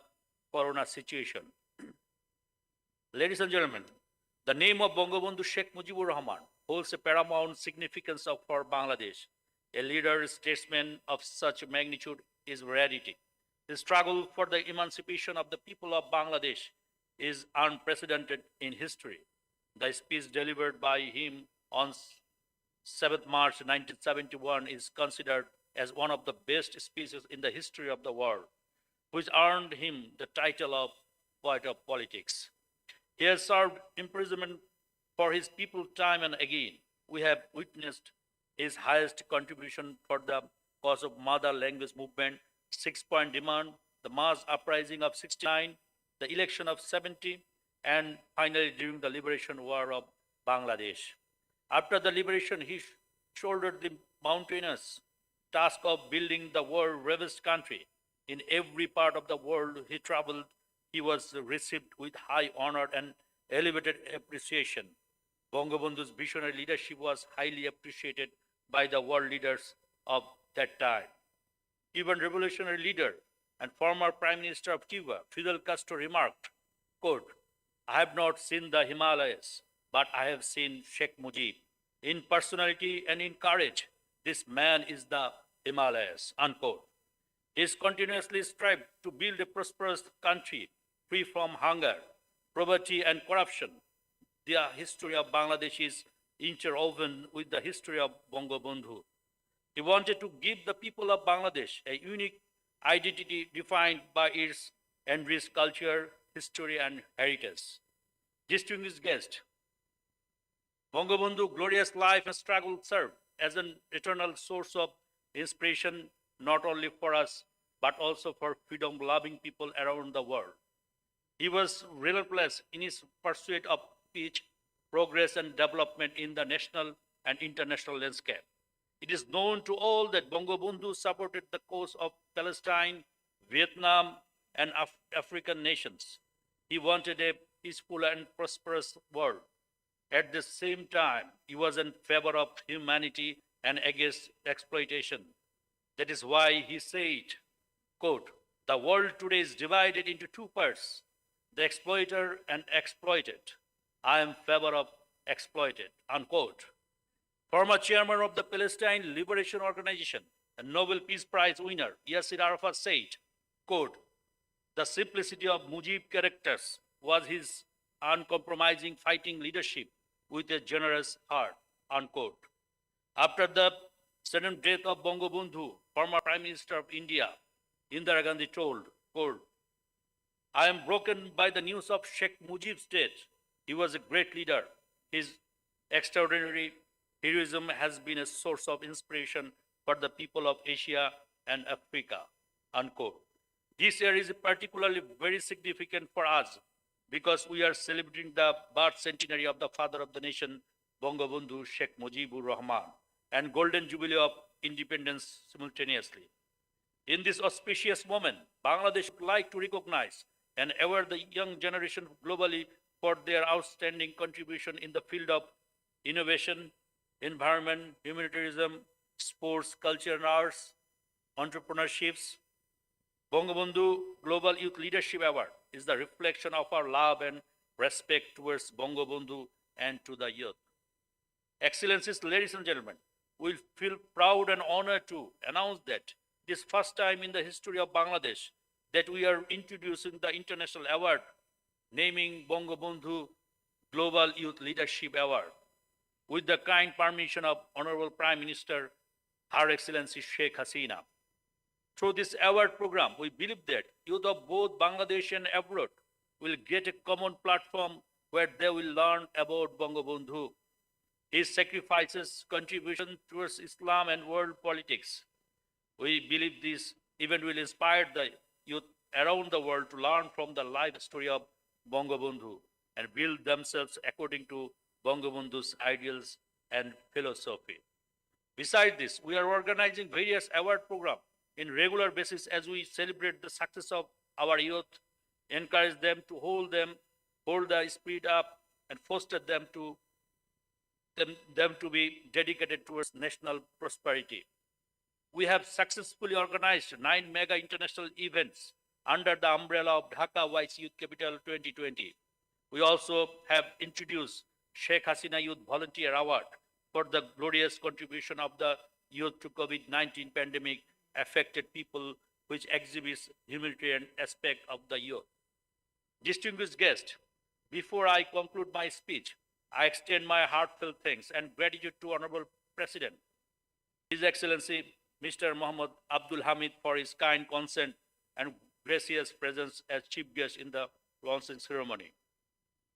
Speaker 6: corona situation. Ladies and gentlemen, the name of Bangabandhu Sheikh Mujibur Rahman holds a paramount significance for Bangladesh. A leader, statesman of such magnitude is rarity. The struggle for the emancipation of the people of Bangladesh is unprecedented in history. The speech delivered by him on 7th March 1971 is considered as one of the best speeches in the history of the world, which earned him the title of Poet of Politics. He has served imprisonment for his people time and again. We have witnessed his highest contribution for the cause of mother language movement, 6-point demand, the mass uprising of 69, the election of 70, and finally during the liberation war of Bangladesh. After the liberation, he shouldered the mountainous task of building the world-ravaged country. In every part of the world he traveled, he was received with high honor and elevated appreciation. Bangabandhu's visionary leadership was highly appreciated by the world leaders of that time. Cuban revolutionary leader and former Prime Minister of Cuba, Fidel Castro, remarked, quote, "I have not seen the Himalayas, but I have seen Sheikh Mujib. In personality and in courage, this man is the Himalayas," unquote. He has continuously strived to build a prosperous country free from hunger, poverty, and corruption. The history of Bangladesh is interwoven with the history of Bangabandhu. He wanted to give the people of Bangladesh a unique identity defined by its enriched culture, history, and heritage. Distinguished guest, Bangabandhu's glorious life and struggle serve as an eternal source of inspiration not only for us, but also for freedom-loving people around the world. He was relentless in his pursuit of peace, progress, and development in the national and international landscape. It is known to all that Bangabandhu supported the cause of Palestine, Vietnam, and African nations. He wanted a peaceful and prosperous world. At the same time, he was in favor of humanity and against exploitation. That is why he said, quote, "The world today is divided into two parts, the exploiter and exploited. I am in favor of exploited," unquote. Former chairman of the Palestine Liberation Organization and Nobel Peace Prize winner Yasser Arafat said, quote, "The simplicity of Mujib characters was his uncompromising fighting leadership with a generous heart," unquote. After the sudden death of Bangabandhu, former Prime Minister of India, Indira Gandhi told, quote, "I am broken by the news of Sheikh Mujib's death. He was a great leader. His extraordinary heroism has been a source of inspiration for the people of Asia and Africa," unquote. This year is particularly very significant for us because we are celebrating the birth centenary of the father of the nation, Bangabandhu Sheikh Mujibur Rahman, and Golden Jubilee of Independence simultaneously. In this auspicious moment, Bangladesh would like to recognize and award the young generation globally for their outstanding contribution in the field of innovation, environment, humanitarianism, sports, culture and arts, entrepreneurships. Bangabandhu Global Youth Leadership Award is the reflection of our love and respect towards Bangabandhu and to the youth. Excellencies, ladies and gentlemen, we feel proud and honored to announce that this first time in the history of Bangladesh that we are introducing the international award naming Bangabandhu Global Youth Leadership Award with the kind permission of Honorable Prime Minister, Her Excellency Sheikh Hasina. Through this award program, we believe that youth of both Bangladesh and abroad will get a common platform where they will learn about Bangabandhu, his sacrifices, contribution towards Islam and world politics. We believe this event will inspire the youth around the world to learn from the life story of Bangabandhu and build themselves according to Bangabandhu's ideals and philosophy. Besides this, we are organizing various award programs in regular basis as we celebrate the success of our youth, encourage them to hold the spirit up, and foster them to be dedicated towards national prosperity. We have successfully organized 9 mega international events under the umbrella of Dhaka OIC Youth Capital 2020. We also have introduced Sheikh Hasina Youth Volunteer Award for the glorious contribution of the youth to COVID-19 pandemic affected people which exhibits humanitarian aspect of the youth. Distinguished guests, before I conclude my speech, I extend my heartfelt thanks and gratitude to Honorable President, His Excellency Mr. Muhammad Abdul Hamid, for his kind consent and gracious presence as chief guest in the launching ceremony.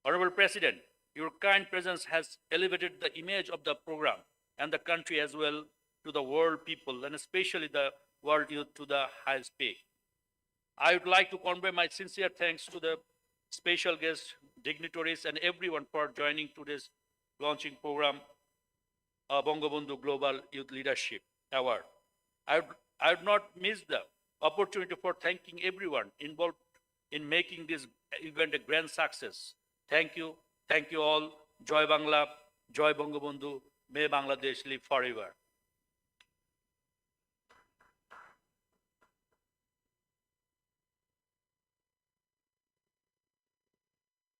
Speaker 6: Honorable President, your kind presence has elevated the image of the program and the country as well to the world people, and especially the world youth, to the highest peak. I would like to convey my sincere thanks to the special guests, dignitaries, and everyone for joining today's launching program, Bangabandhu Global Youth Leadership Award. I would not miss the opportunity for thanking everyone involved in making this event a grand success. Thank you all. Joy Bangla, Joy Bangabandhu, may Bangladesh live forever.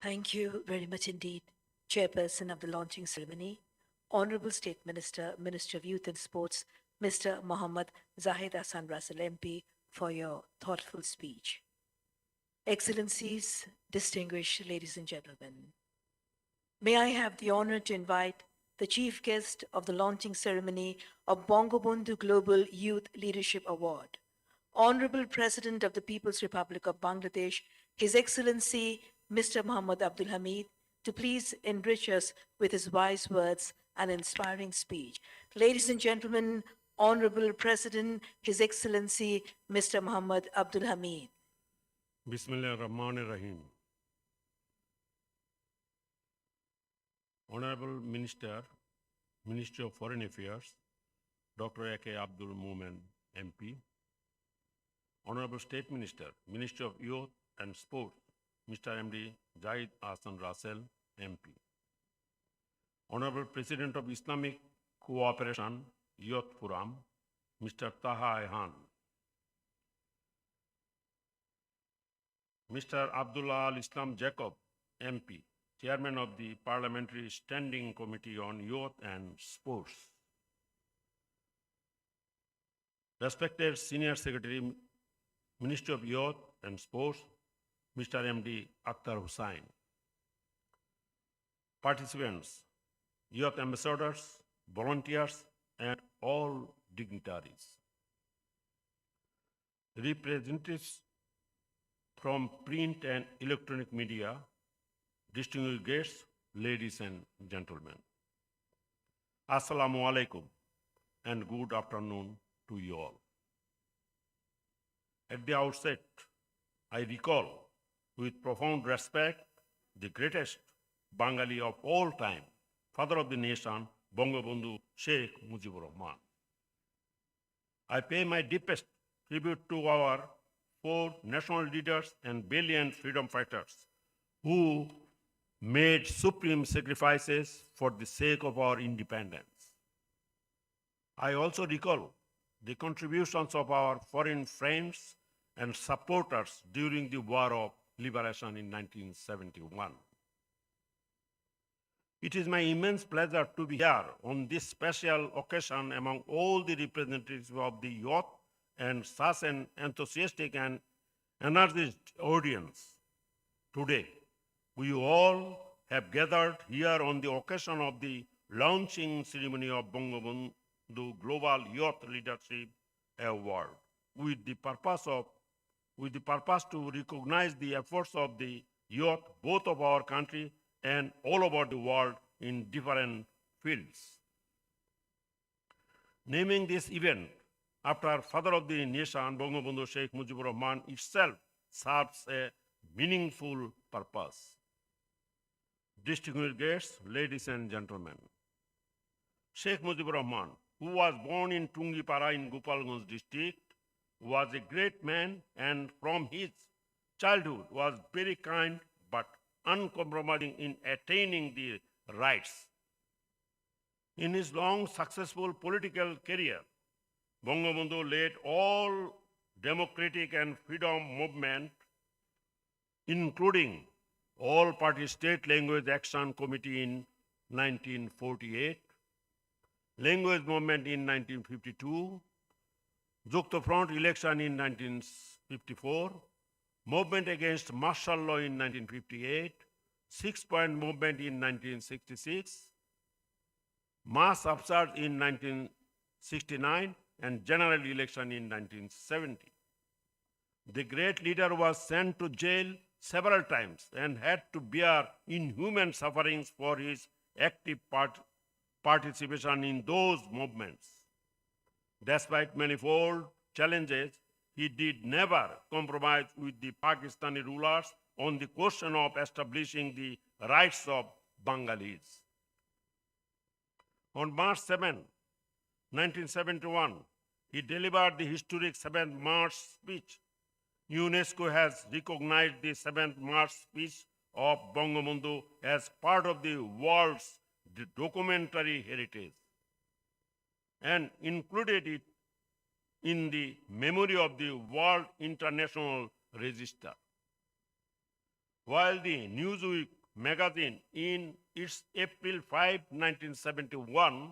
Speaker 1: Thank you very much indeed, Chairperson of the launching ceremony, Honorable State Minister, Minister of Youth and Sports, Mr. Mohammad Zahid Hassan Russell MP, for your thoughtful speech. Excellencies, distinguished ladies and gentlemen, may I have the honor to invite the chief guest of the launching ceremony of Bangabandhu Global Youth Leadership Award, Honorable President of the People's Republic of Bangladesh, His Excellency Mr. Muhammad Abdul Hamid, to please enrich us with his wise words and inspiring speech. Ladies and gentlemen, Honorable President, His Excellency Mr. Muhammad Abdul Hamid.
Speaker 7: Bismillah Rahman Rahim. Honorable Minister, Ministry of Foreign Affairs, Dr. A.K. Abdul Momen, MP. Honorable State Minister, Ministry of Youth and Sport, Mr. M.D. Zahid Hassan Russell, MP. Honorable President of Islamic Cooperation Youth Forum, Mr. Taha Ehan. Mr. Abdullah Al-Islam Jacob, MP, Chairman of the Parliamentary Standing Committee on Youth and Sports. Respected Senior Secretary, Ministry of Youth and Sports, Mr. M.D. Akhtar Hussain. Participants, youth ambassadors, volunteers, and all dignitaries. Representatives from print and electronic media, distinguished guests, ladies and gentlemen. Assalamu alaikum and good afternoon to you all. At the outset, I recall with profound respect the greatest Bengali of all time, father of the nation, Bangabandhu Sheikh Mujibur Rahman. I pay my deepest tribute to our four national leaders and valiant freedom fighters who made supreme sacrifices for the sake of our independence. I also recall the contributions of our foreign friends and supporters during the War of Liberation in 1971. It is my immense pleasure to be here on this special occasion among all the representatives of the youth and such an enthusiastic and energized audience. Today, we all have gathered here on the occasion of the launching ceremony of Bangabandhu Global Youth Leadership Award with the purpose to recognize the efforts of the youth, both of our country and all over the world in different fields. Naming this event after father of the nation, Bangabandhu Sheikh Mujibur Rahman, itself serves a meaningful purpose. Distinguished guests, ladies and gentlemen, Sheikh Mujibur Rahman, who was born in Tungipara in Gopalganj district, was a great man and from his childhood was very kind but uncompromising in attaining the rights. In his long successful political career, Bangabandhu led all democratic and freedom movement, including all-party state language action committee in 1948, language movement in 1952, Yukta Front election in 1954, movement against martial law in 1958, six-point movement in 1966, mass upsurge in 1969, and general election in 1970. The great leader was sent to jail several times and had to bear inhuman sufferings for his active participation in those movements. Despite manifold challenges, he did never compromise with the Pakistani rulers on the question of establishing the rights of Bengalis. On March 7, 1971, he delivered the historic 7th March speech. UNESCO has recognized the 7th March speech of Bangabandhu as part of the world's documentary heritage and included it in the memory of the World International Register. While the Newsweek magazine in its April 5, 1971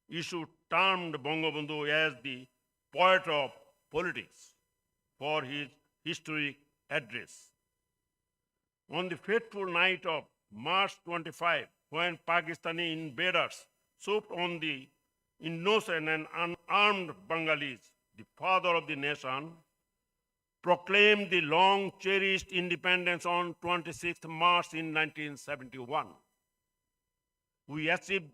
Speaker 7: issue termed Bangabandhu as the poet of politics for his historic address. On the fateful night of March 25, when Pakistani invaders swooped on the innocent and unarmed Bengalis, the father of the nation proclaimed the long-cherished independence on 26th March in 1971. We achieved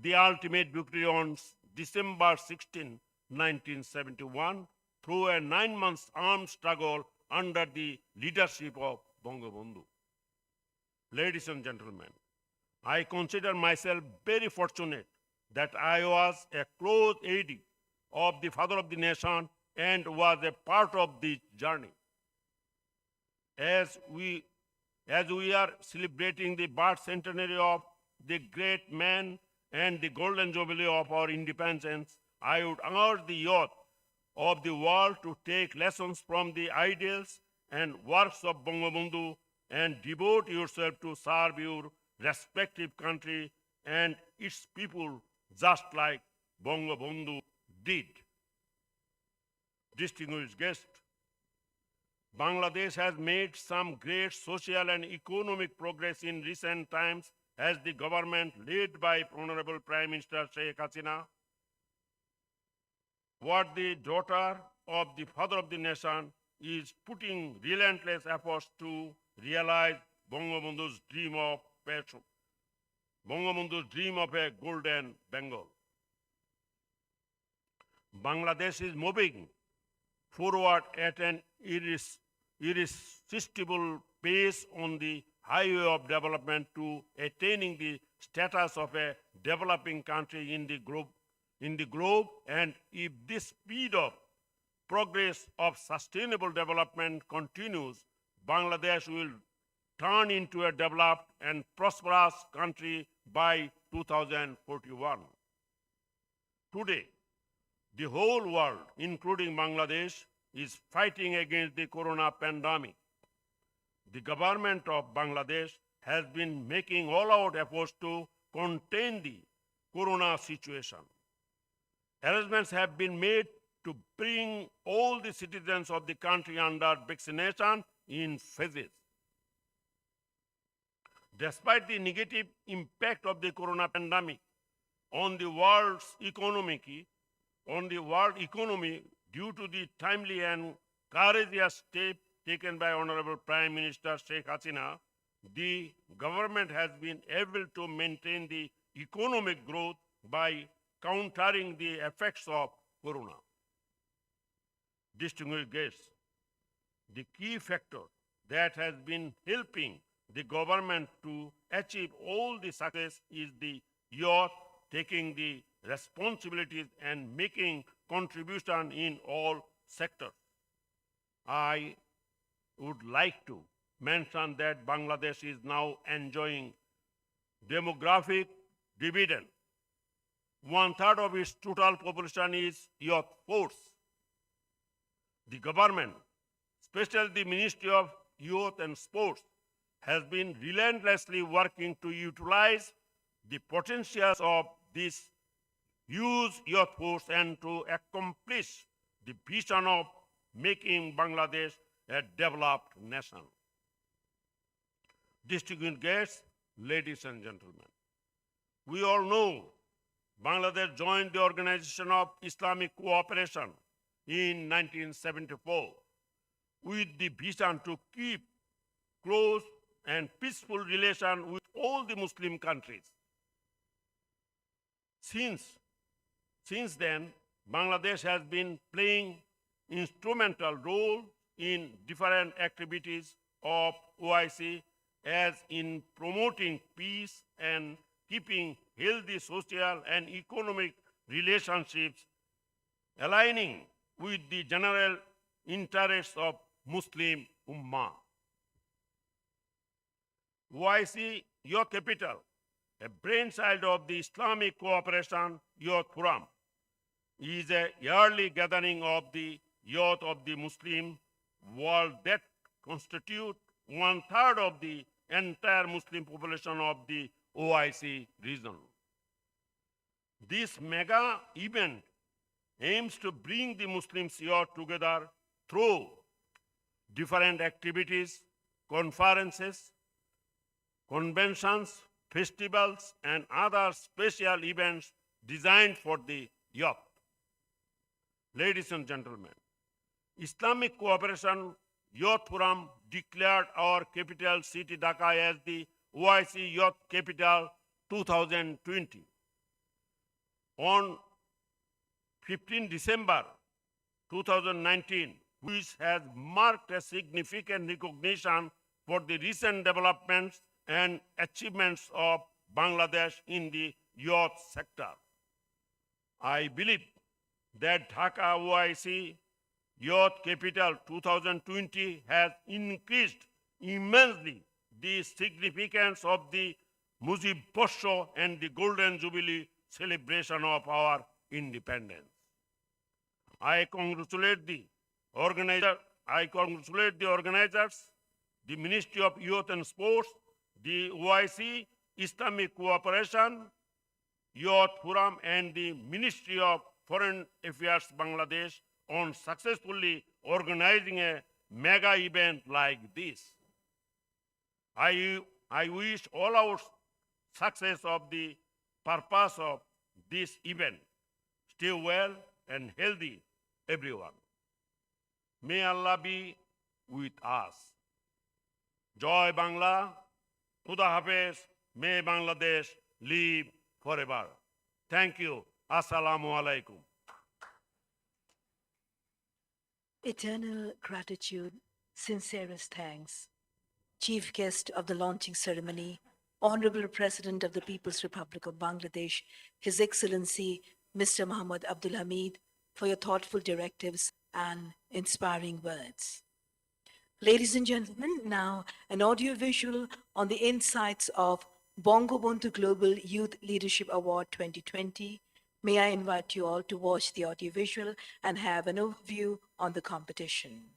Speaker 7: the ultimate victory on December 16, 1971, through a 9-month armed struggle under the leadership of Bangabandhu. Ladies and gentlemen, I consider myself very fortunate that I was a close aide of the father of the nation and was a part of the journey. As we are celebrating the birth centenary of the great man and the golden jubilee of our independence, I would urge the youth of the world to take lessons from the ideals and works of Bangabandhu and devote yourself to serve your respective country and its people just like Bangabandhu did. Distinguished guests, Bangladesh has made some great social and economic progress in recent times as the government led by Honorable Prime Minister Sheikh Hasina, what the daughter of the father of the nation is putting relentless efforts to realize Bangabandhu's dream of passion, Bangabandhu's dream of a golden Bengal. Bangladesh is moving forward at an irresistible pace on the highway of development to attaining the status of a developing country in the globe, and if this speed of progress of sustainable development continues, Bangladesh will turn into a developed and prosperous country by 2041. Today, the whole world, including Bangladesh, is fighting against the corona pandemic. The government of Bangladesh has been making all-out efforts to contain the corona situation. Arrangements have been made to bring all the citizens of the country under vaccination in phases. Despite the negative impact of the corona pandemic on the world economy due to the timely and courageous step taken by Honorable Prime Minister Sheikh Hasina, the government has been able to maintain the economic growth by countering the effects of corona. Distinguished guests, the key factor that has been helping the government to achieve all the success is the youth taking the responsibilities and making contribution in all sectors. I would like to mention that Bangladesh is now enjoying demographic dividend. 1/3 of its total population is youth force. The government, especially the Ministry of Youth and Sports, has been relentlessly working to utilize the potentials of this huge youth force and to accomplish the vision of making Bangladesh a developed nation. Distinguished guests, ladies and gentlemen, we all know Bangladesh joined the Organization of Islamic Cooperation in 1974 with the vision to keep close and peaceful relations with all the Muslim countries. Since then, Bangladesh has been playing instrumental role in different activities of OIC as in promoting peace and keeping healthy social and economic relationships, aligning with the general interests of Muslim Ummah. OIC Youth Capital, a brainchild of the Islamic Cooperation Youth Forum, is a yearly gathering of the youth of the Muslim world that constitute 1/3 of the entire Muslim population of the OIC region. This mega event aims to bring the Muslims youth together through different activities, conferences, conventions, festivals, and other special events designed for the youth. Ladies and gentlemen, Islamic Cooperation Youth Forum declared our capital city Dhaka as the OIC Youth Capital 2020. On 15 December 2019, which has marked a significant recognition for the recent developments and achievements of Bangladesh in the youth sector. I believe that Dhaka OIC Youth Capital 2020 has increased immensely the significance of the Mujibur and the Golden Jubilee celebration of our independence. I congratulate the organizers, the Ministry of Youth and Sports, the OIC, Islamic Cooperation, Youth Forum, and the Ministry of Foreign Affairs Bangladesh on successfully organizing a mega event like this. I wish all our success of the purpose of this event. Stay well and healthy, everyone. May Allah be with us. Joy Bangla, Khuda Hafiz, may Bangladesh live forever. Thank you. Assalamu alaikum.
Speaker 1: Eternal gratitude, sincerest thanks. Chief guest of the launching ceremony, Honorable President of the People's Republic of Bangladesh, His Excellency Mr. Muhammad Abdul Hamid, for your thoughtful directives and inspiring words. Ladies and gentlemen, now an audio visual on the insights of Bangabandhu Global Youth Leadership Award 2020. May I invite you all to watch the audio visual and have an overview on the competition.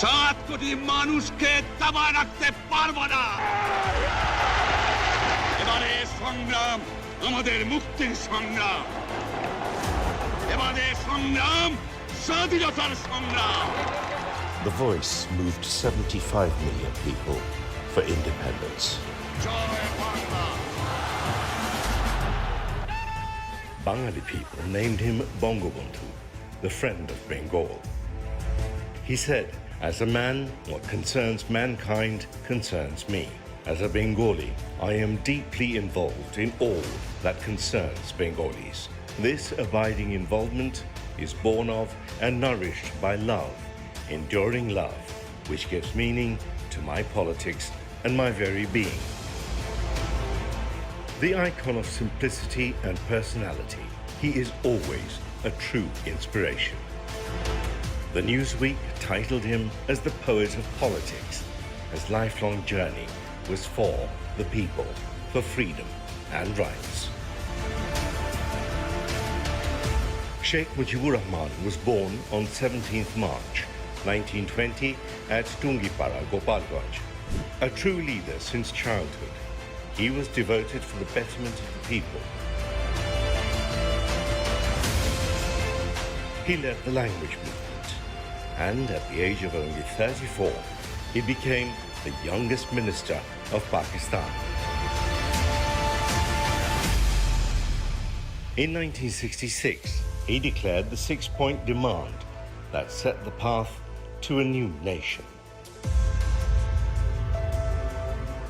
Speaker 8: সাত কোটি মানুষকে দাবায় রাখতে পারবো না। এবারে সংগ্রাম আমাদের মুক্তির সংগ্রাম, এবারে সংগ্রাম স্বাধীনতার সংগ্রাম।
Speaker 9: The Voice moved 75 million people for independence.
Speaker 8: Joy Bangla.
Speaker 9: Bengali people named him Bangabandhu, the friend of Bengal. He said, "As a man, what concerns mankind concerns me. As a Bengali, I am deeply involved in all that concerns Bengalis. This abiding involvement is born of and nourished by love, enduring love, which gives meaning to my politics and my very being." The icon of simplicity and personality, he is always a true inspiration. The Newsweek titled him as the poet of politics. His lifelong journey was for the people, for freedom and rights. Sheikh Mujibur Rahman was born on 17th March 1920 at Tungipara, Gopalganj. A true leader since childhood, he was devoted for the betterment of the people. He led the language movement, and at the age of only 34, he became the youngest minister of Pakistan. In 1966, he declared the six-point demand that set the path to a new nation.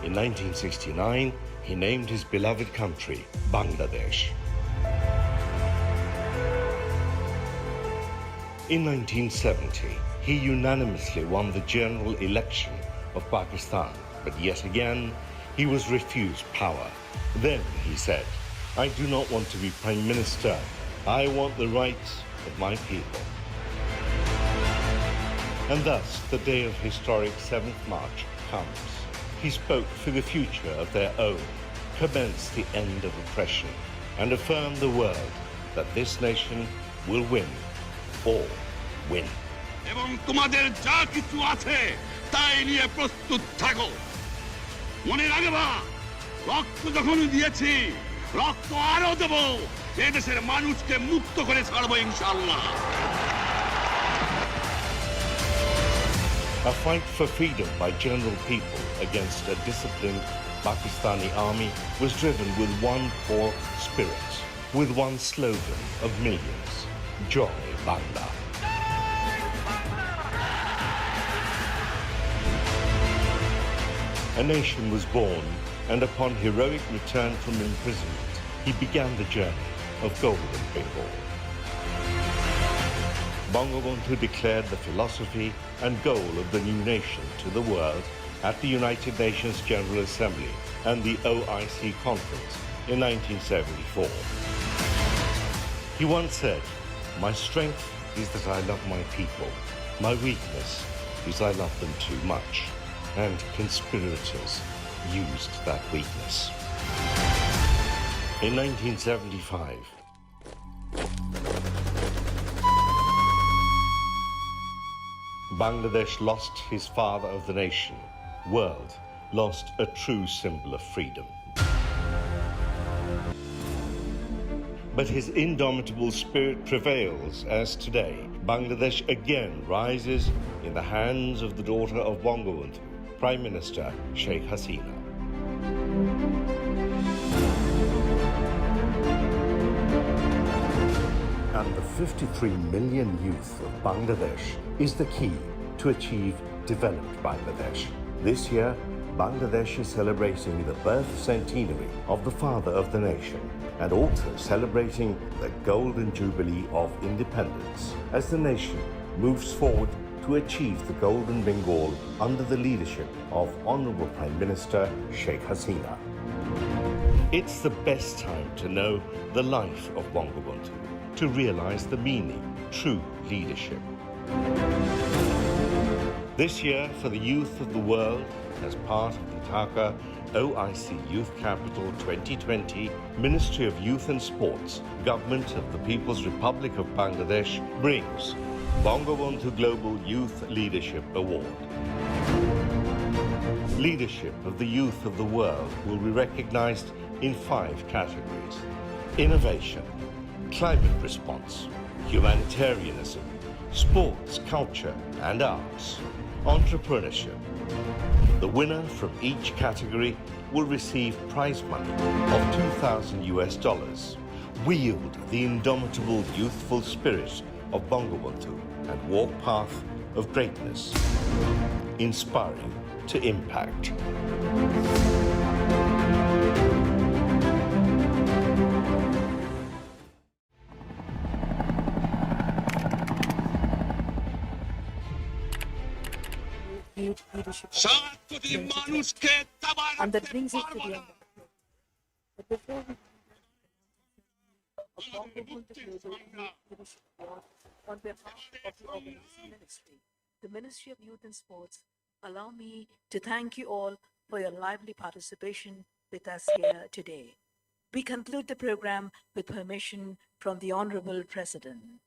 Speaker 9: In 1969, he named his beloved country Bangladesh. In 1970, he unanimously won the general election of Pakistan, but yet again, he was refused power. Then he said, "I do not want to be Prime Minister. I want the rights of my people." And thus, the day of historic 7th March comes. He spoke for the future of their own, commenced the end of oppression, and affirmed the world that this nation will win or win.
Speaker 8: এবং তোমাদের যা কিছু আছে তাই নিয়ে প্রস্তুত থাকো। মনে রাখবা, রক্ত যখন দিয়েছি, রক্ত আরো দেব। এই দেশের মানুষকে মুক্ত করে ছাড়বো ইনশাআল্লাহ।
Speaker 9: A fight for freedom by general people against a disciplined Pakistani army was driven with one core spirit, with one slogan of millions, Joy Bangla. A nation was born, and upon heroic return from imprisonment, he began the journey of Golden Bengal. Bangabandhu declared the philosophy and goal of the new nation to the world at the United Nations General Assembly and the OIC Conference in 1974. He once said, "My strength is that I love my people. My weakness is I love them too much." And conspirators used that weakness. In 1975, Bangladesh lost his father of the nation. World lost a true symbol of freedom. But his indomitable spirit prevails as today Bangladesh again rises in the hands of the daughter of Bangabandhu, Prime Minister Sheikh Hasina. And the 53 million youth of Bangladesh is the key to achieve developed Bangladesh. This year, Bangladesh is celebrating the birth centenary of the father of the nation and also celebrating the golden jubilee of independence as the nation moves forward to achieve the Golden Bengal under the leadership of Honorable Prime Minister Sheikh Hasina. It's the best time to know the life of Bangabandhu, to realize the meaning, true leadership. This year, for the youth of the world, as part of the Dhaka OIC Youth Capital 2020, Ministry of Youth and Sports, Government of the People's Republic of Bangladesh brings Bangabandhu Global Youth Leadership Award. Leadership of the youth of the world will be recognized in 5 categories: innovation, climate response, humanitarianism, sports, culture and arts, entrepreneurship. The winner from each category will receive prize money of $2,000. Wield the indomitable youthful spirit of Bangabandhu and walk path of greatness, inspiring to impact.
Speaker 1: Youth leadership.
Speaker 8: 7 কোটি মানুষকে দাবা
Speaker 1: And that
Speaker 8: রাখতে
Speaker 1: brings us to
Speaker 8: পারবো
Speaker 1: the
Speaker 8: না।
Speaker 1: end of the show. But before we Bangabandhu Global Youth Leadership Award, on behalf of the organizing ministry, the Ministry of Youth and Sports, allow me to thank you all for your lively participation with us here today. We conclude the program with permission from the Honorable President.